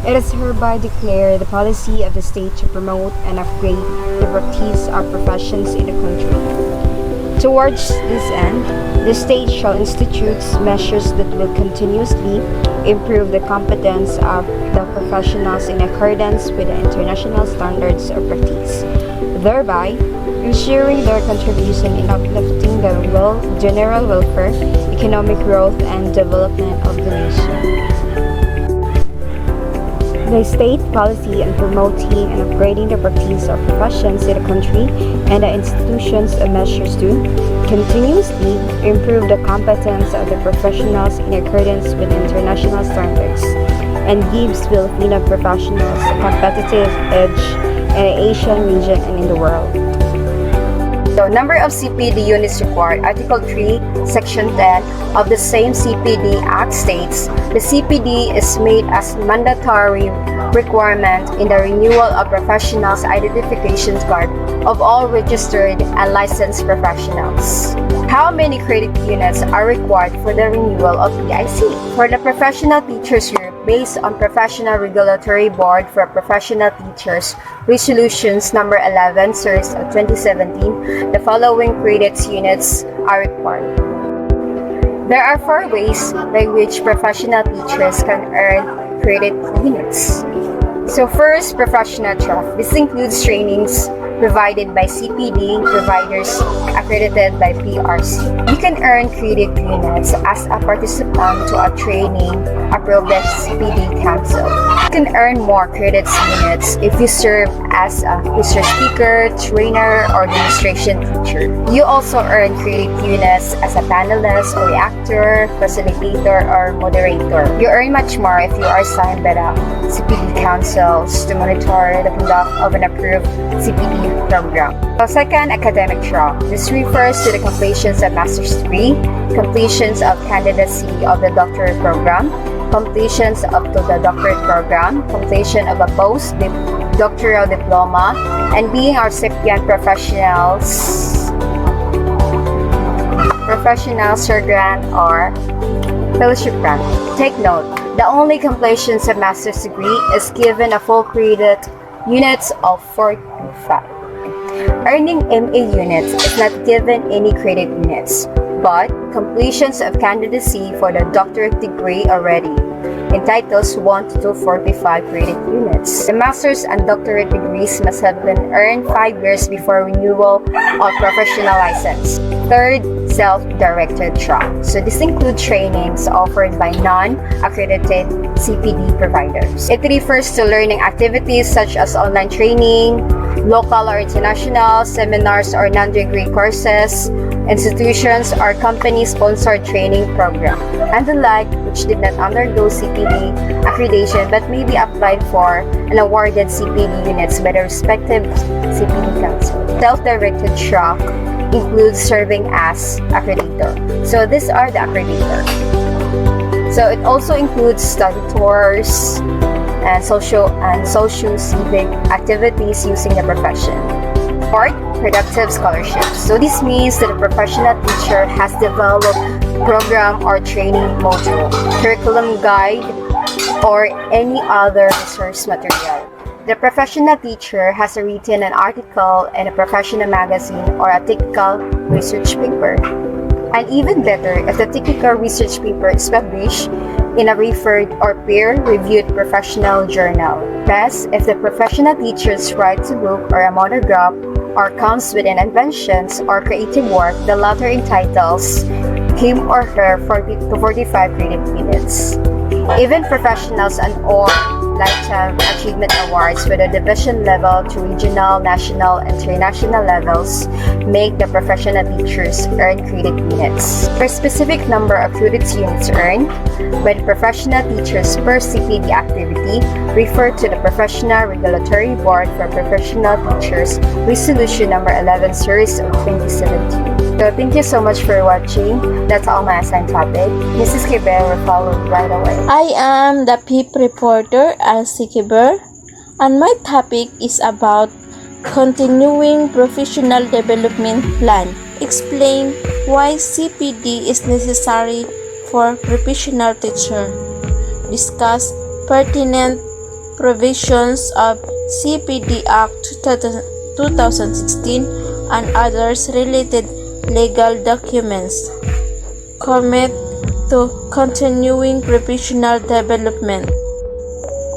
It is hereby declared the policy of the state to promote and upgrade the practice of professions in the country. Towards this end, the state shall institute measures that will continuously improve the competence of the professionals in accordance with the international standards of practice, thereby ensuring their contribution in uplifting the general welfare, economic growth, and development of the nation. The state policy on promoting and upgrading the practice of professions in the country and the institutions and measures to continuously improve the competence of the professionals in accordance with international standards and gives Filipino professionals a competitive edge in the Asian region and in the world. The number of CPD units required, Article 3, Section 10 of the same CPD Act states, the CPD is made as mandatory requirement in the renewal of professionals' identification card of all registered and licensed professionals. How many credit units are required for the renewal of PIC? For the Professional Teachers Group, based on Professional Regulatory Board for Professional Teachers Resolutions number 11 series of 2017, the following credits units are required. There are 4 ways by which professional teachers can earn credit units. So first, professional track. This includes trainings provided by CPD providers accredited by PRC. You can earn credit units as a participant to a training approved by CPD Council. You can earn more credits units if you serve as a research speaker, trainer, or demonstration teacher. You also earn credit units as a panelist or reactor, facilitator, or moderator. You earn much more if you are assigned by the CPD Councils to monitor the conduct of an approved CPD program. So second, academic track. This refers to the completions of master's degree, completions of candidacy of the doctorate program, completions up to the doctorate program, completion of a post-doctoral diploma, and being our recipient professional grant or fellowship grant. Take note, the only completions of master's degree is given a full credit units of 45. Earning MA units is not given any credit units, but completions of candidacy for the doctorate degree already entitles 1 to 45 credit units. The master's and doctorate degrees must have been earned 5 years before renewal of professional license. Third, self-directed track. So this includes trainings offered by non-accredited CPD providers. It refers to learning activities such as online training, local or international seminars or non-degree courses, institutions or company-sponsored training program, and the like, which did not undergo CPD accreditation but may be applied for and awarded CPD units by the respective CPD council. Self-directed track includes serving as accreditor. So these are the accreditor. So it also includes study tours and socio-civic activities using the profession. Fourth, productive scholarships. So this means that a professional teacher has developed program or training module, curriculum guide, or any other resource material. The professional teacher has written an article in a professional magazine or a technical research paper. And even better, if the technical research paper is published in a referred or peer-reviewed professional journal. Best, if the professional teachers writes a book or a monograph or comes with an inventions or creative work, the latter entitles him or her 40 to 45 credit units. Even professionals and or Lifetime Achievement Awards with a division level to regional, national, and international levels make the professional teachers earn credit units. For a specific number of credit units earned by the professional teachers per CPD activity, refer to the Professional Regulatory Board for Professional Teachers Resolution number 11 series of 2017. So thank you so much for watching. That's all my assigned topic. Mrs. Kibel will follow right away. I am the PIP reporter, Elsie Kiber, and my topic is about continuing professional development plan. Explain why CPD is necessary for professional teacher. Discuss pertinent provisions of CPD Act 2016 and others related legal documents. Commit to continuing professional development.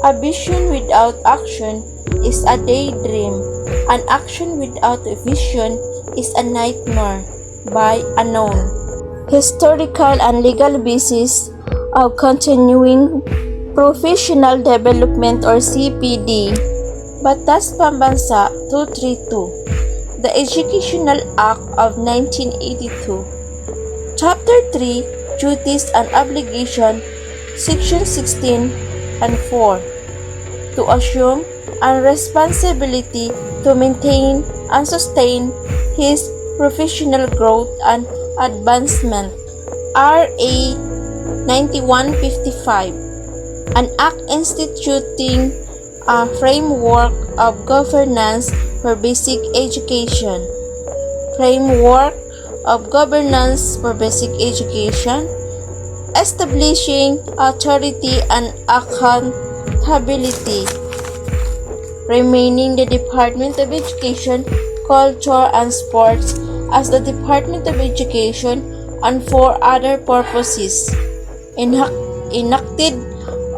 A vision without action is a daydream. An action without a vision is a nightmare. By Unknown. Historical and legal basis of continuing professional development or CPD. Batas Pambansa 232. The Educational Act of 1982. Chapter 3, Duties and Obligation, Section 16 and 4. To assume and responsibility to maintain and sustain his professional growth and advancement. RA 9155. An act instituting a framework of governance for basic education. Framework of governance for basic education. Establishing authority and accountability. Remaining the Department of Education, Culture and Sports as the Department of Education and for other purposes. Enacted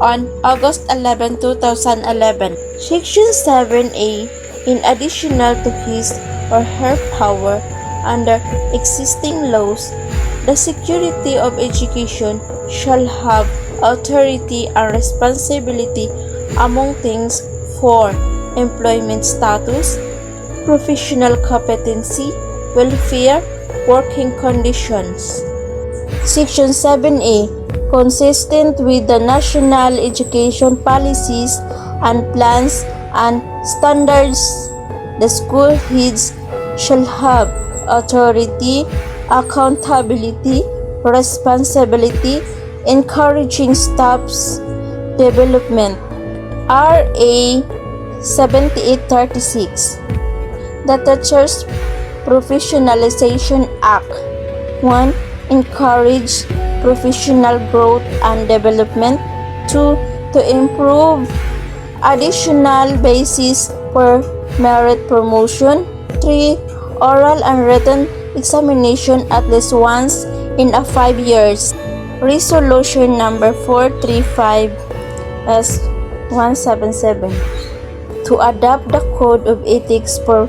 on August 11, 2011. Section 7A. In addition to his or her power under existing laws, the Secretary of Education shall have authority and responsibility among things for employment status, professional competency, welfare, working conditions. Section 7A. Consistent with the national education policies and plans and standards, the school heads shall have authority, accountability, responsibility, encouraging staff's development. RA 7836. The Teachers Professionalization Act. 1. Encourage professional growth and development. 2. To improve additional basis for merit promotion. 3. Oral and written examination at least once in a 5 years. Resolution number 435 S177. To adopt the Code of Ethics for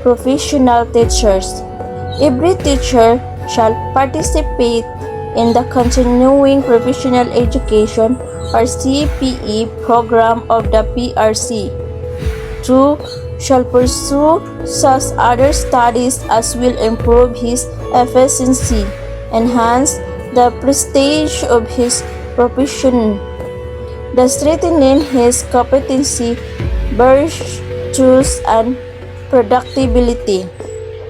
professional teachers. Every teacher shall participate in the Continuing Professional Education or CPE program of the PRC. 2. Shall pursue such other studies as will improve his efficiency, enhance the prestige of his profession, the strengthening his competency, virtues, and productivity,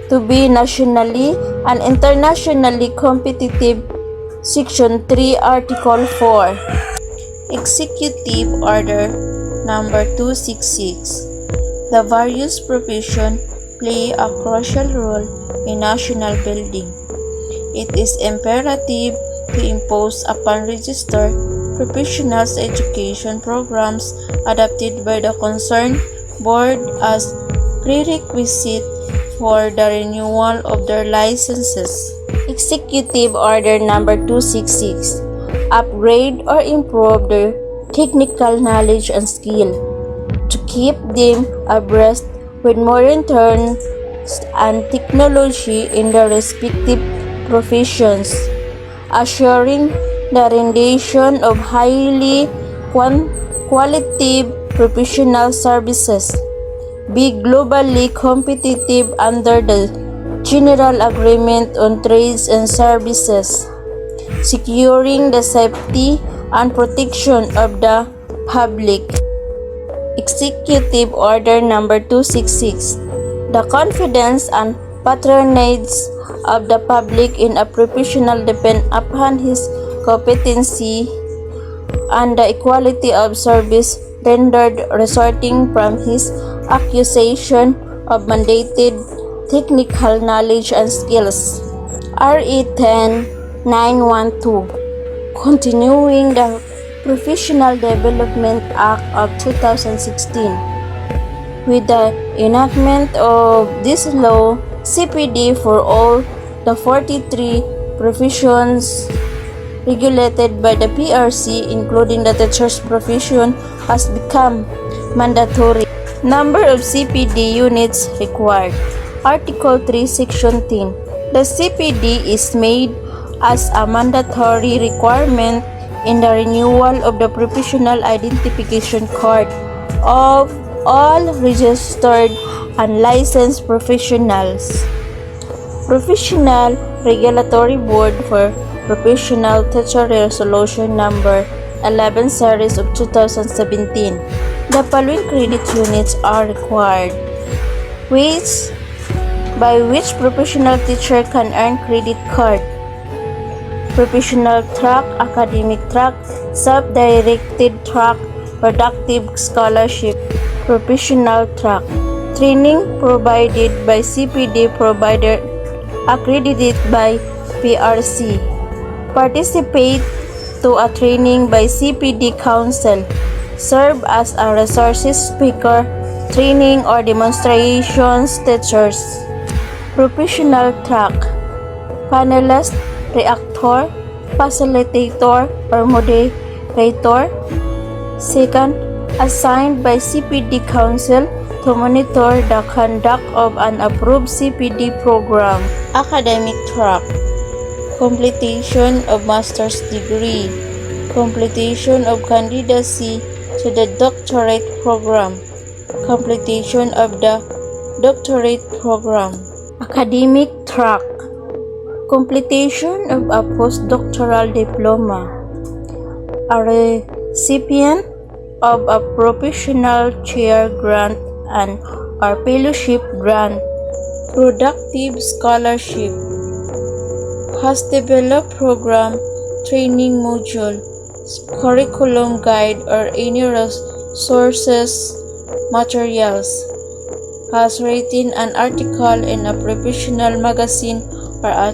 to be nationally and internationally competitive. Section 3, Article 4. Executive Order Number 266. The various professions play a crucial role in national building. It is imperative to impose upon registered professionals education programs adopted by the concerned board as prerequisite for the renewal of their licenses. Executive Order Number 266. Upgrade or improve their technical knowledge and skill, to keep them abreast with modern trends and technology in their respective professions, assuring the rendition of highly qualitative professional services, be globally competitive under the General Agreement on Trades and Services, securing the safety and protection of the public. Executive Order Number 266. The confidence and patronage of the public in a professional depend upon his competency and the equality of service rendered resulting from his acquisition of mandated technical knowledge and skills. RE 10-912. Continuing the Professional Development Act of 2016. With the enactment of this law, CPD for all the 43 professions regulated by the PRC, including the teacher's profession, has become mandatory. Number of CPD units required. Article 3, Section 10. The CPD is made as a mandatory requirement in the renewal of the professional identification card of all registered and licensed professionals. Professional Regulatory Board for Professional Teacher Resolution Number 11 Series of 2017. The following credit units are required, by which professional teacher can earn credit card: professional track, academic track, self-directed track, productive scholarship, professional track, training provided by CPD provider accredited by PRC, participate to a training by CPD Council, serve as a resources speaker, training or demonstrations teachers. Professional track, panelist, reactor, facilitator or moderator. Second, assigned by CPD Council to monitor the conduct of an approved CPD program. Academic track, completion of master's degree, completion of candidacy to the doctorate program, completion of the doctorate program. Academic track, completion of a postdoctoral diploma, a recipient of a professional chair grant and or fellowship grant, productive scholarship, has developed program, training module, curriculum guide or any resources materials, has written an article in a professional magazine or a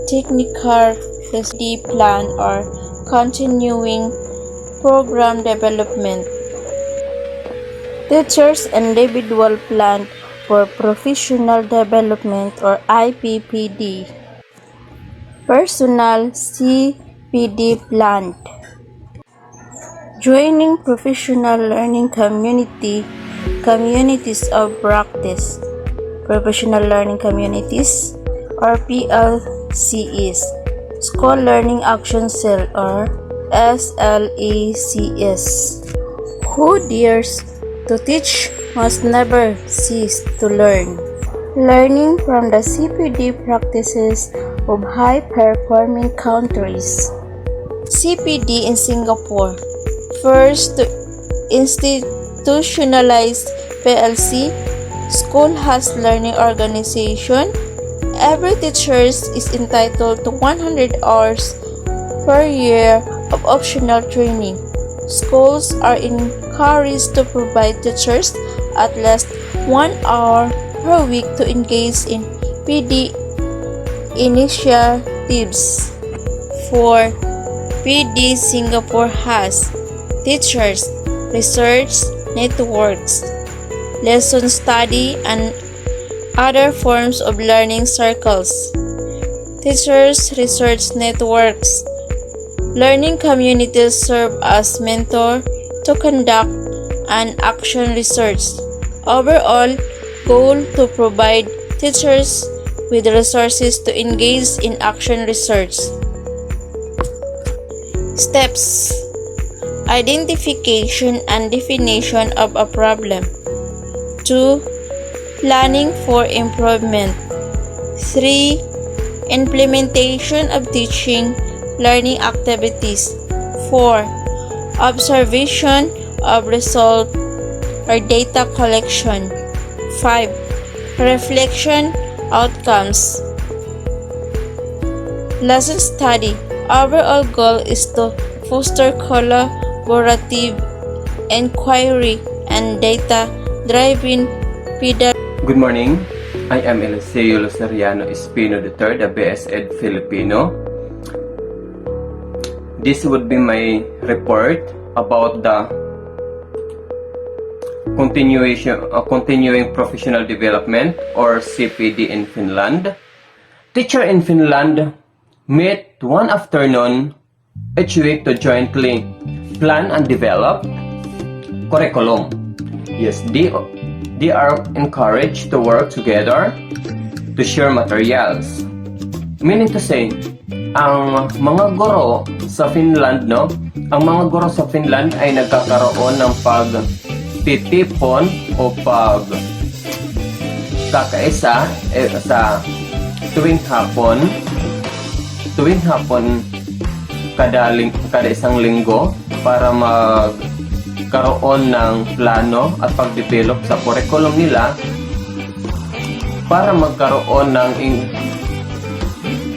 technical recipe plan or continuing program development. Teachers Individual Plan for Professional Development or IPPD. Personal CPD Plan. Joining professional learning communities of practice, professional learning communities or PLCs, School Learning Action Cell or SLACS. Who dares to teach must never cease to learn. Learning from the CPD practices of high-performing countries. CPD in Singapore. First, to institutionalize PLC, school has learning organization. Every teacher is entitled to 100 hours per year of optional training. Schools are encouraged to provide teachers at least 1 hour per week to engage in PD initiatives. 4. PD Singapore has teachers, research networks, lesson study, and other forms of learning circles. Teachers' research networks. Learning communities serve as mentor to conduct and action research. Overall goal to provide teachers with resources to engage in action research. Steps: identification and definition of a problem. 2. Planning for improvement. 3. Implementation of teaching learning activities. 4. Observation of result or data collection. 5. Reflection outcomes. Lesson study. Overall goal is to foster collaborative inquiry and data-driven pedagogy. Good morning. I am Eliseo Luceriano Espino III, a BS Ed Filipino. this would be my report about the continuing professional development, or CPD, in Finland. Teacher in Finland meet one afternoon each week to jointly plan and develop curriculum. Yes, they are encouraged to work together to share materials. Meaning to say, ang mga guro sa Finland, ang mga guro sa Finland ay nagkakaroon ng pagtitipon o kakaisa sa tuwing hapon kada isang linggo para magkaroon ng plano at pag-develop sa curriculum nila para magkaroon ng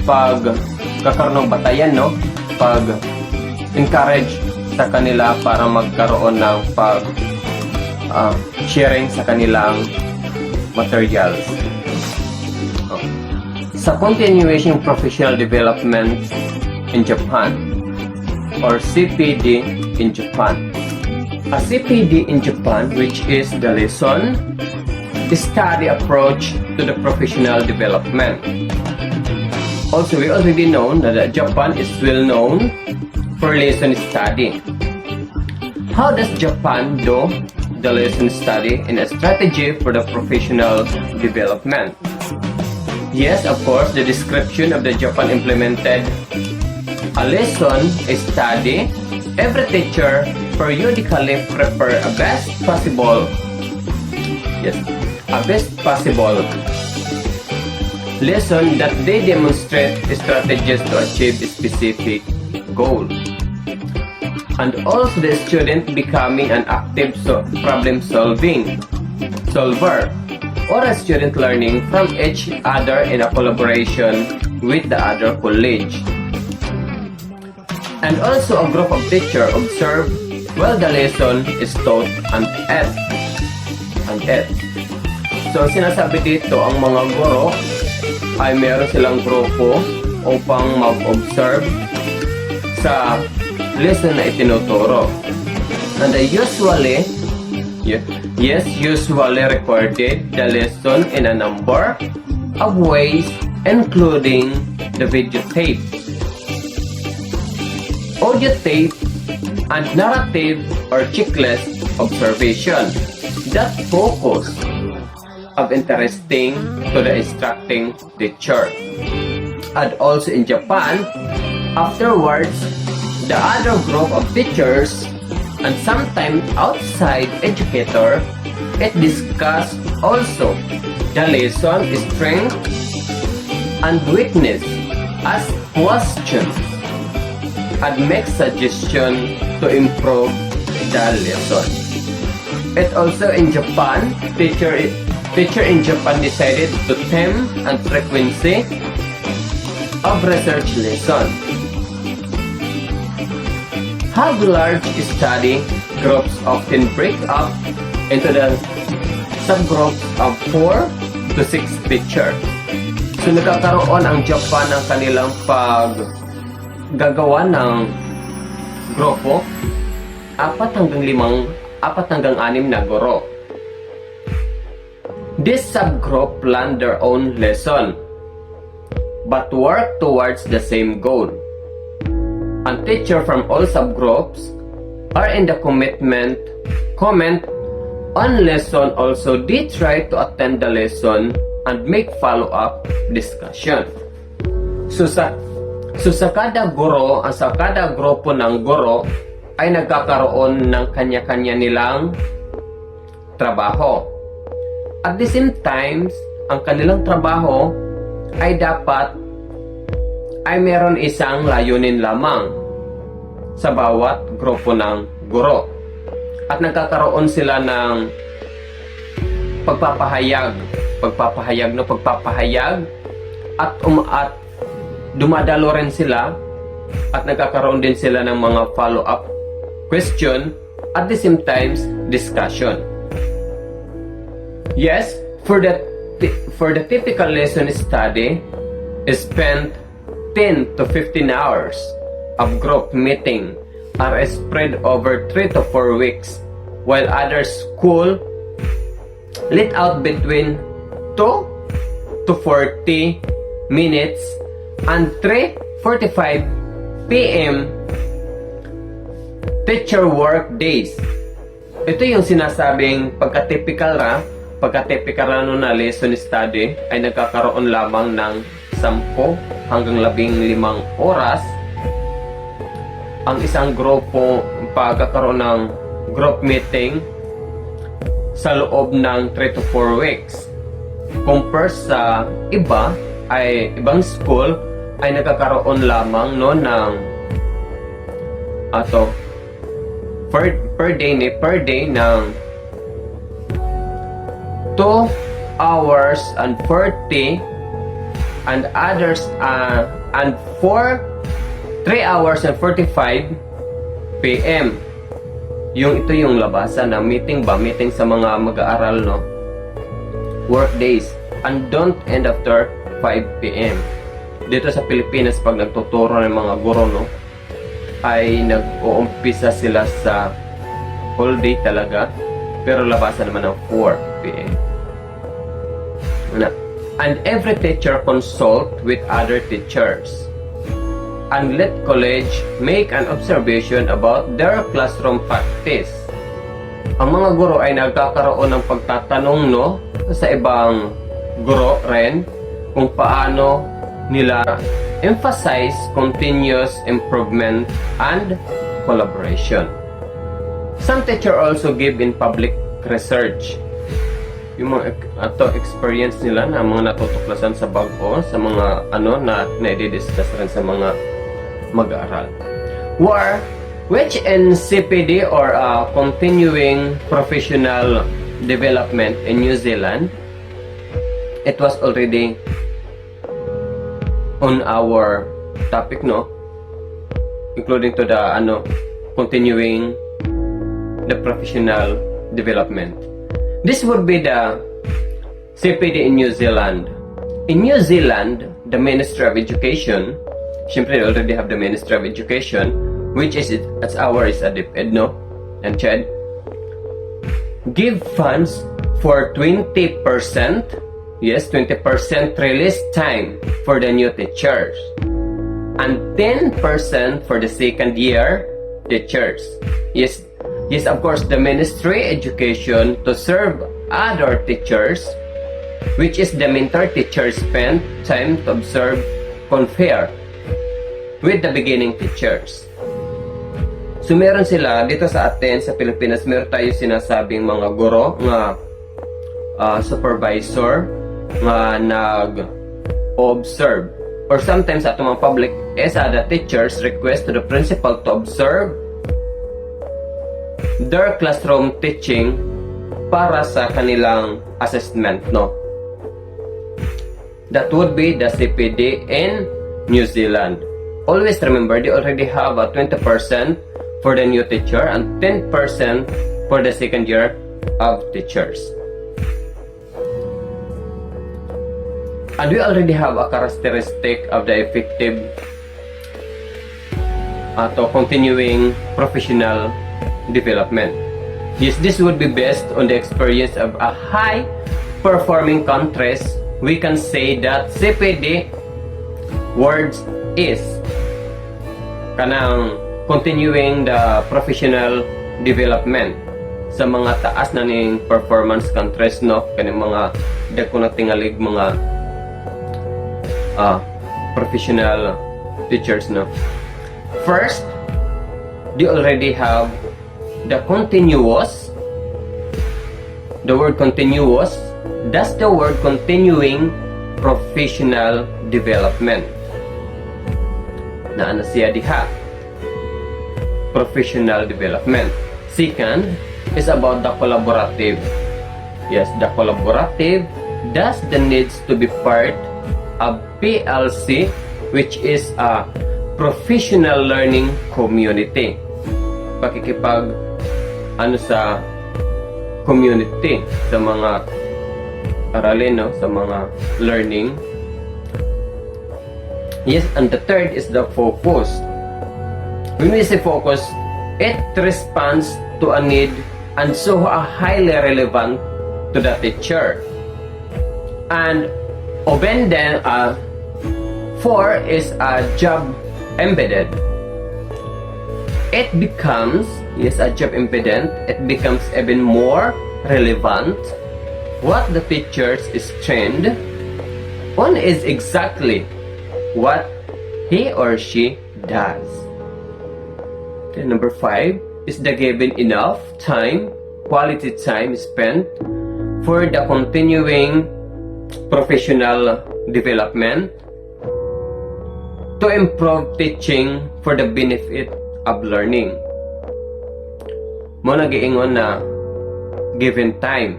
pagkakaroon ng batayan, pag-encourage sa kanila para magkaroon ng sharing sa kanilang materials. Sa continuation professional development in Japan, or CPD in Japan. A CPD in Japan, which is the lesson study approach to the professional development. Also, we already know that Japan is well known for lesson study. How does Japan do the lesson study in a strategy for the professional development? Yes, of course, the description of the Japan implemented a lesson study. Every teacher periodically prepare a best possible lesson that they demonstrate strategies to achieve a specific goal. And also the student becoming an active problem solver, or a student learning from each other in a collaboration with the other college. And also a group of teachers observe while the lesson is taught and ed. So sinasabi dito, ang mga guro ay meron silang grupo upang mag-observe sa lesson na itinuturo. And they usually recorded the lesson in a number of ways, including the videotape, audio tape, and narrative or checklist observation that focus of interesting to the instructing teacher. And also in Japan, afterwards, the other group of teachers and sometimes outside educator, it discuss also the lesson strength and weakness as questions and make suggestion to improve the lesson. It also in Japan, teacher in Japan decided to theme and frequency of research lesson. Have large study groups often break up into the subgroups of 4 to 6 teachers. So nagkakaroon ang Japan ng kanilang paggagawa ng grupo 4 hanggang 6 na guro. This subgroup plan their own lesson but work towards the same goal. And teachers from all subgroups are in the comment on lesson. Also, they try to attend the lesson and make follow-up discussion. So sa kada guro, sa kada grupo ng guro ay nagkakaroon ng kanya-kanya nilang trabaho. At the same time, ang kanilang trabaho ay dapat ay meron isang layunin lamang sa bawat grupo ng guro. At nagkakaroon sila ng pagpapahayag at dumadalo rin sila at nagkakaroon din sila ng mga follow-up question at the same time discussion. Yes, for the typical lesson study is spent 10 to 15 hours of group meeting are spread over 3 to 4 weeks, while others school let out between 2 to 40 minutes and 3:45 p.m. teacher work days. Ito yung sinasabing pagka-typical na lesson study ay nagkakaroon lamang ng 10 hanggang 15 oras ang isang grupo pagkakaroon ng group meeting sa loob ng 3 to 4 weeks. Compare sa ibang school ay nagkakaroon lamang no ng per day ng 2 hours and 40 and others and 3 hours and 45 p.m. Ito yung labasan na meeting sa mga mag-aaral, no? Work days. And don't end after 5 p.m. Dito sa Pilipinas, pag nagtuturo ng mga guro, no? Ay nag-uumpisa sila sa whole day talaga. Pero labasan naman ng 4 p.m. And every teacher consult with other teachers. And let college make an observation about their classroom practice. Ang mga guro ay nagkakaroon ng pagtatanong no sa ibang guro rin kung paano nila emphasize continuous improvement and collaboration. Some teacher also give in public research. Yung mga experience nila na mga natutuklasan sa bago, sa mga na i-discuss rin sa mga mag-aaral. Which in CPD or continuing professional development in New Zealand, it was already on our topic, no? Including to the continuing the professional development. This would be the CPD in New Zealand. In New Zealand, the Ministry of Education, syempre they already have the Ministry of Education, which is as our is a DepEd, no? And CHED, give funds for 20%, yes, 20% release time for the new teachers, and 10% for the second year teachers. Yes, of course, the Ministry Education to serve other teachers, which is the mentor teachers spend time to observe, compare with the beginning teachers. So meron sila dito sa atin sa Pilipinas, meron tayo sinasabing mga guro nga supervisor nga nag-observe, or sometimes ato mga public is the teachers request to the principal to observe their classroom teaching para sa kanilang assessment, no? That would be the CPD in New Zealand. Always remember, they already have a 20% for the new teacher and 10% for the second year of teachers. And we already have a characteristic of the effective continuing professional development. Yes, this would be based on the experience of a high-performing countries. We can say that CPD words is kanang continuing the professional development sa mga taas na ning performance countries, no? Kaning mga dako na tingalig mga professional teachers, no? First, they already have the continuous, the word continuous, that's the word continuing professional development. Na ano siya diha? Professional development. Second is about the collaborative. Yes, the collaborative, that's the needs to be part of PLC, which is a professional learning community. Pakikipag sa community, sa mga aralin, no? Sa mga learning. Yes, and the third is the focus. When we say focus, it responds to a need and so are highly relevant to the teacher. And obedient 4 is a job embedded. It becomes, a job embedded, it becomes even more relevant what the teacher is trained on is exactly what he or she does. Okay, number 5 is the given enough time, quality time spent for the continuing professional development to improve teaching for the benefit of learning. Mo nagiingon na given time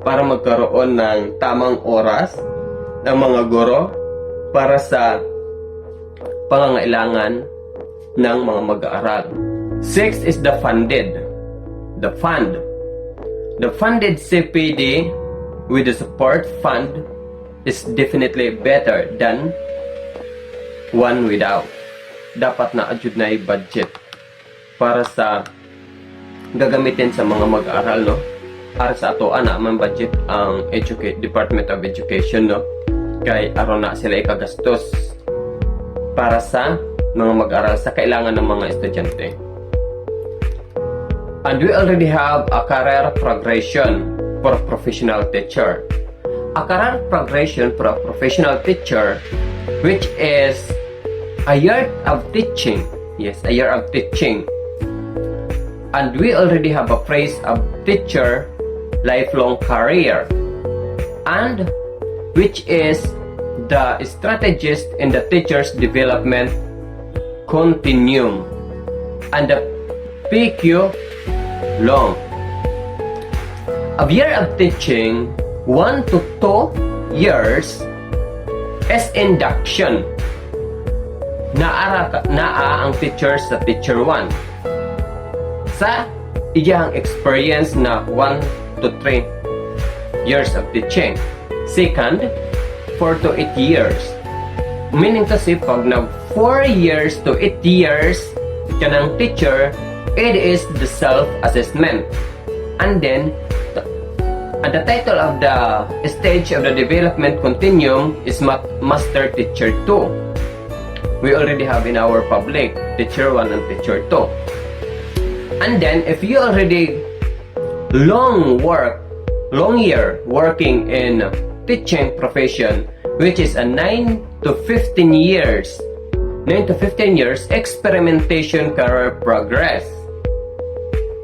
para magkaroon ng tamang oras ng mga guro para sa pangangailangan ng mga mag-aaral. 6 is the funded. The fund. The funded CPD with the support fund is definitely better than one without. Dapat na adjud na budget para sa gagamitin sa mga mag-aaral, no? Para sa ato ana man budget ang Department of Education, no? Kay aron na sila ikagastos para sa mga mag-aaral sa kailangan ng mga estudyante. And we already have a career progression for a professional teacher. A career progression for a professional teacher, which is a year of teaching. Yes, a year of teaching. And we already have a phrase of teacher lifelong career, and which is the strategist in the teacher's development continuum, and the PQ long. A year of teaching 1 to 2 years is induction. Naa ang teacher sa teacher 1 sa iyang experience na 1 to 3 years of teaching. Second, 4 to 8 years. Meaning to say, pag na 4 years to 8 years ka ng teacher, it is the self-assessment. And then, the title of the stage of the development continuum is Master Teacher 2. We already have in our public, Teacher 1 and Teacher 2. And then, if you already long year working in teaching profession, which is a 9 to 15 years experimentation career progress.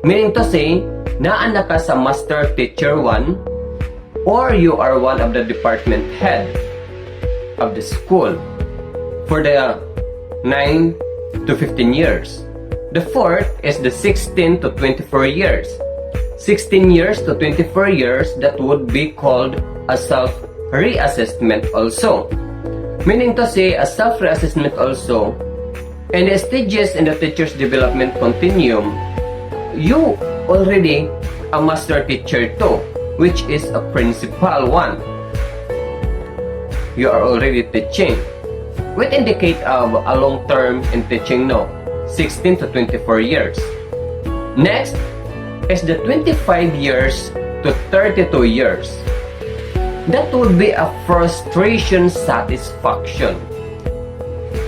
Meaning to say, naana ka sa Master Teacher 1 or you are one of the department head of the school for the 9 to 15 years. The fourth is the 16 to 24 years. 16 years to 24 years, that would be called a self-reassessment also. Meaning to say, a self-reassessment also, in the stages in the teacher's development continuum, you already a Master Teacher 2, which is a Principal 1. You are already teaching. What indicate of a long term in teaching, no? 16 to 24 years. Next is the 25 years to 32 years. That would be a frustration satisfaction.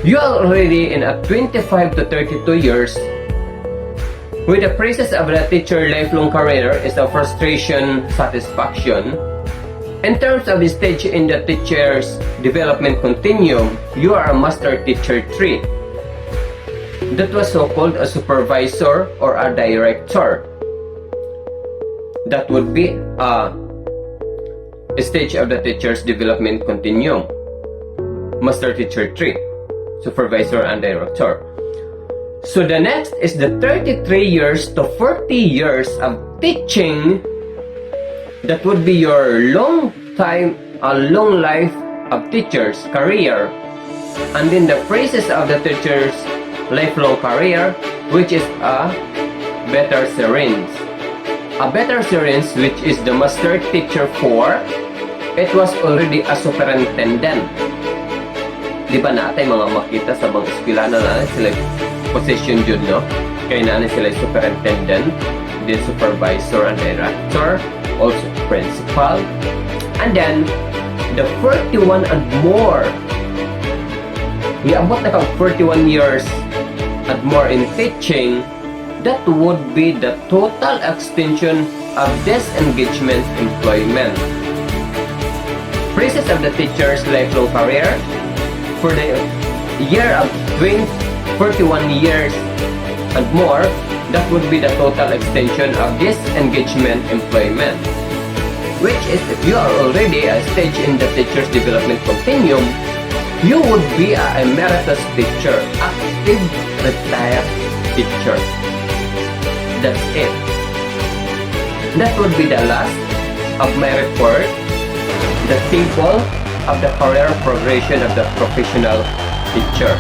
You are already in a 25 to 32 years. With the process of the teacher lifelong career is a frustration satisfaction. In terms of the stage in the teacher's development continuum, you are a Master Teacher 3. That was so-called a supervisor or a director. That would be a stage of the teacher's development continuum. Master Teacher 3, supervisor and director. So the next is the 33 years to 40 years of teaching. That would be your long life of teacher's career. And then the phrases of the teacher's lifelong career, which is a better series. A better series, which is the Master Teacher 4, it was already a superintendent. Di ba natin mga makita sa mga eskwela na sila position jud, no? Kaya na sila yung superintendent, then supervisor and director, also principal. And then, the 41 and more. Niabot na kang 41 years and more in teaching, that would be the total extension of disengagement employment. Process of the teacher's lifelong career for the year of 41 years and more, that would be the total extension of disengagement employment. Which is, if you are already a stage in the teacher's development continuum, you would be a emeritus teacher, active retired teacher. That's it. That would be the last of my report, the table of the career progression of the professional teacher.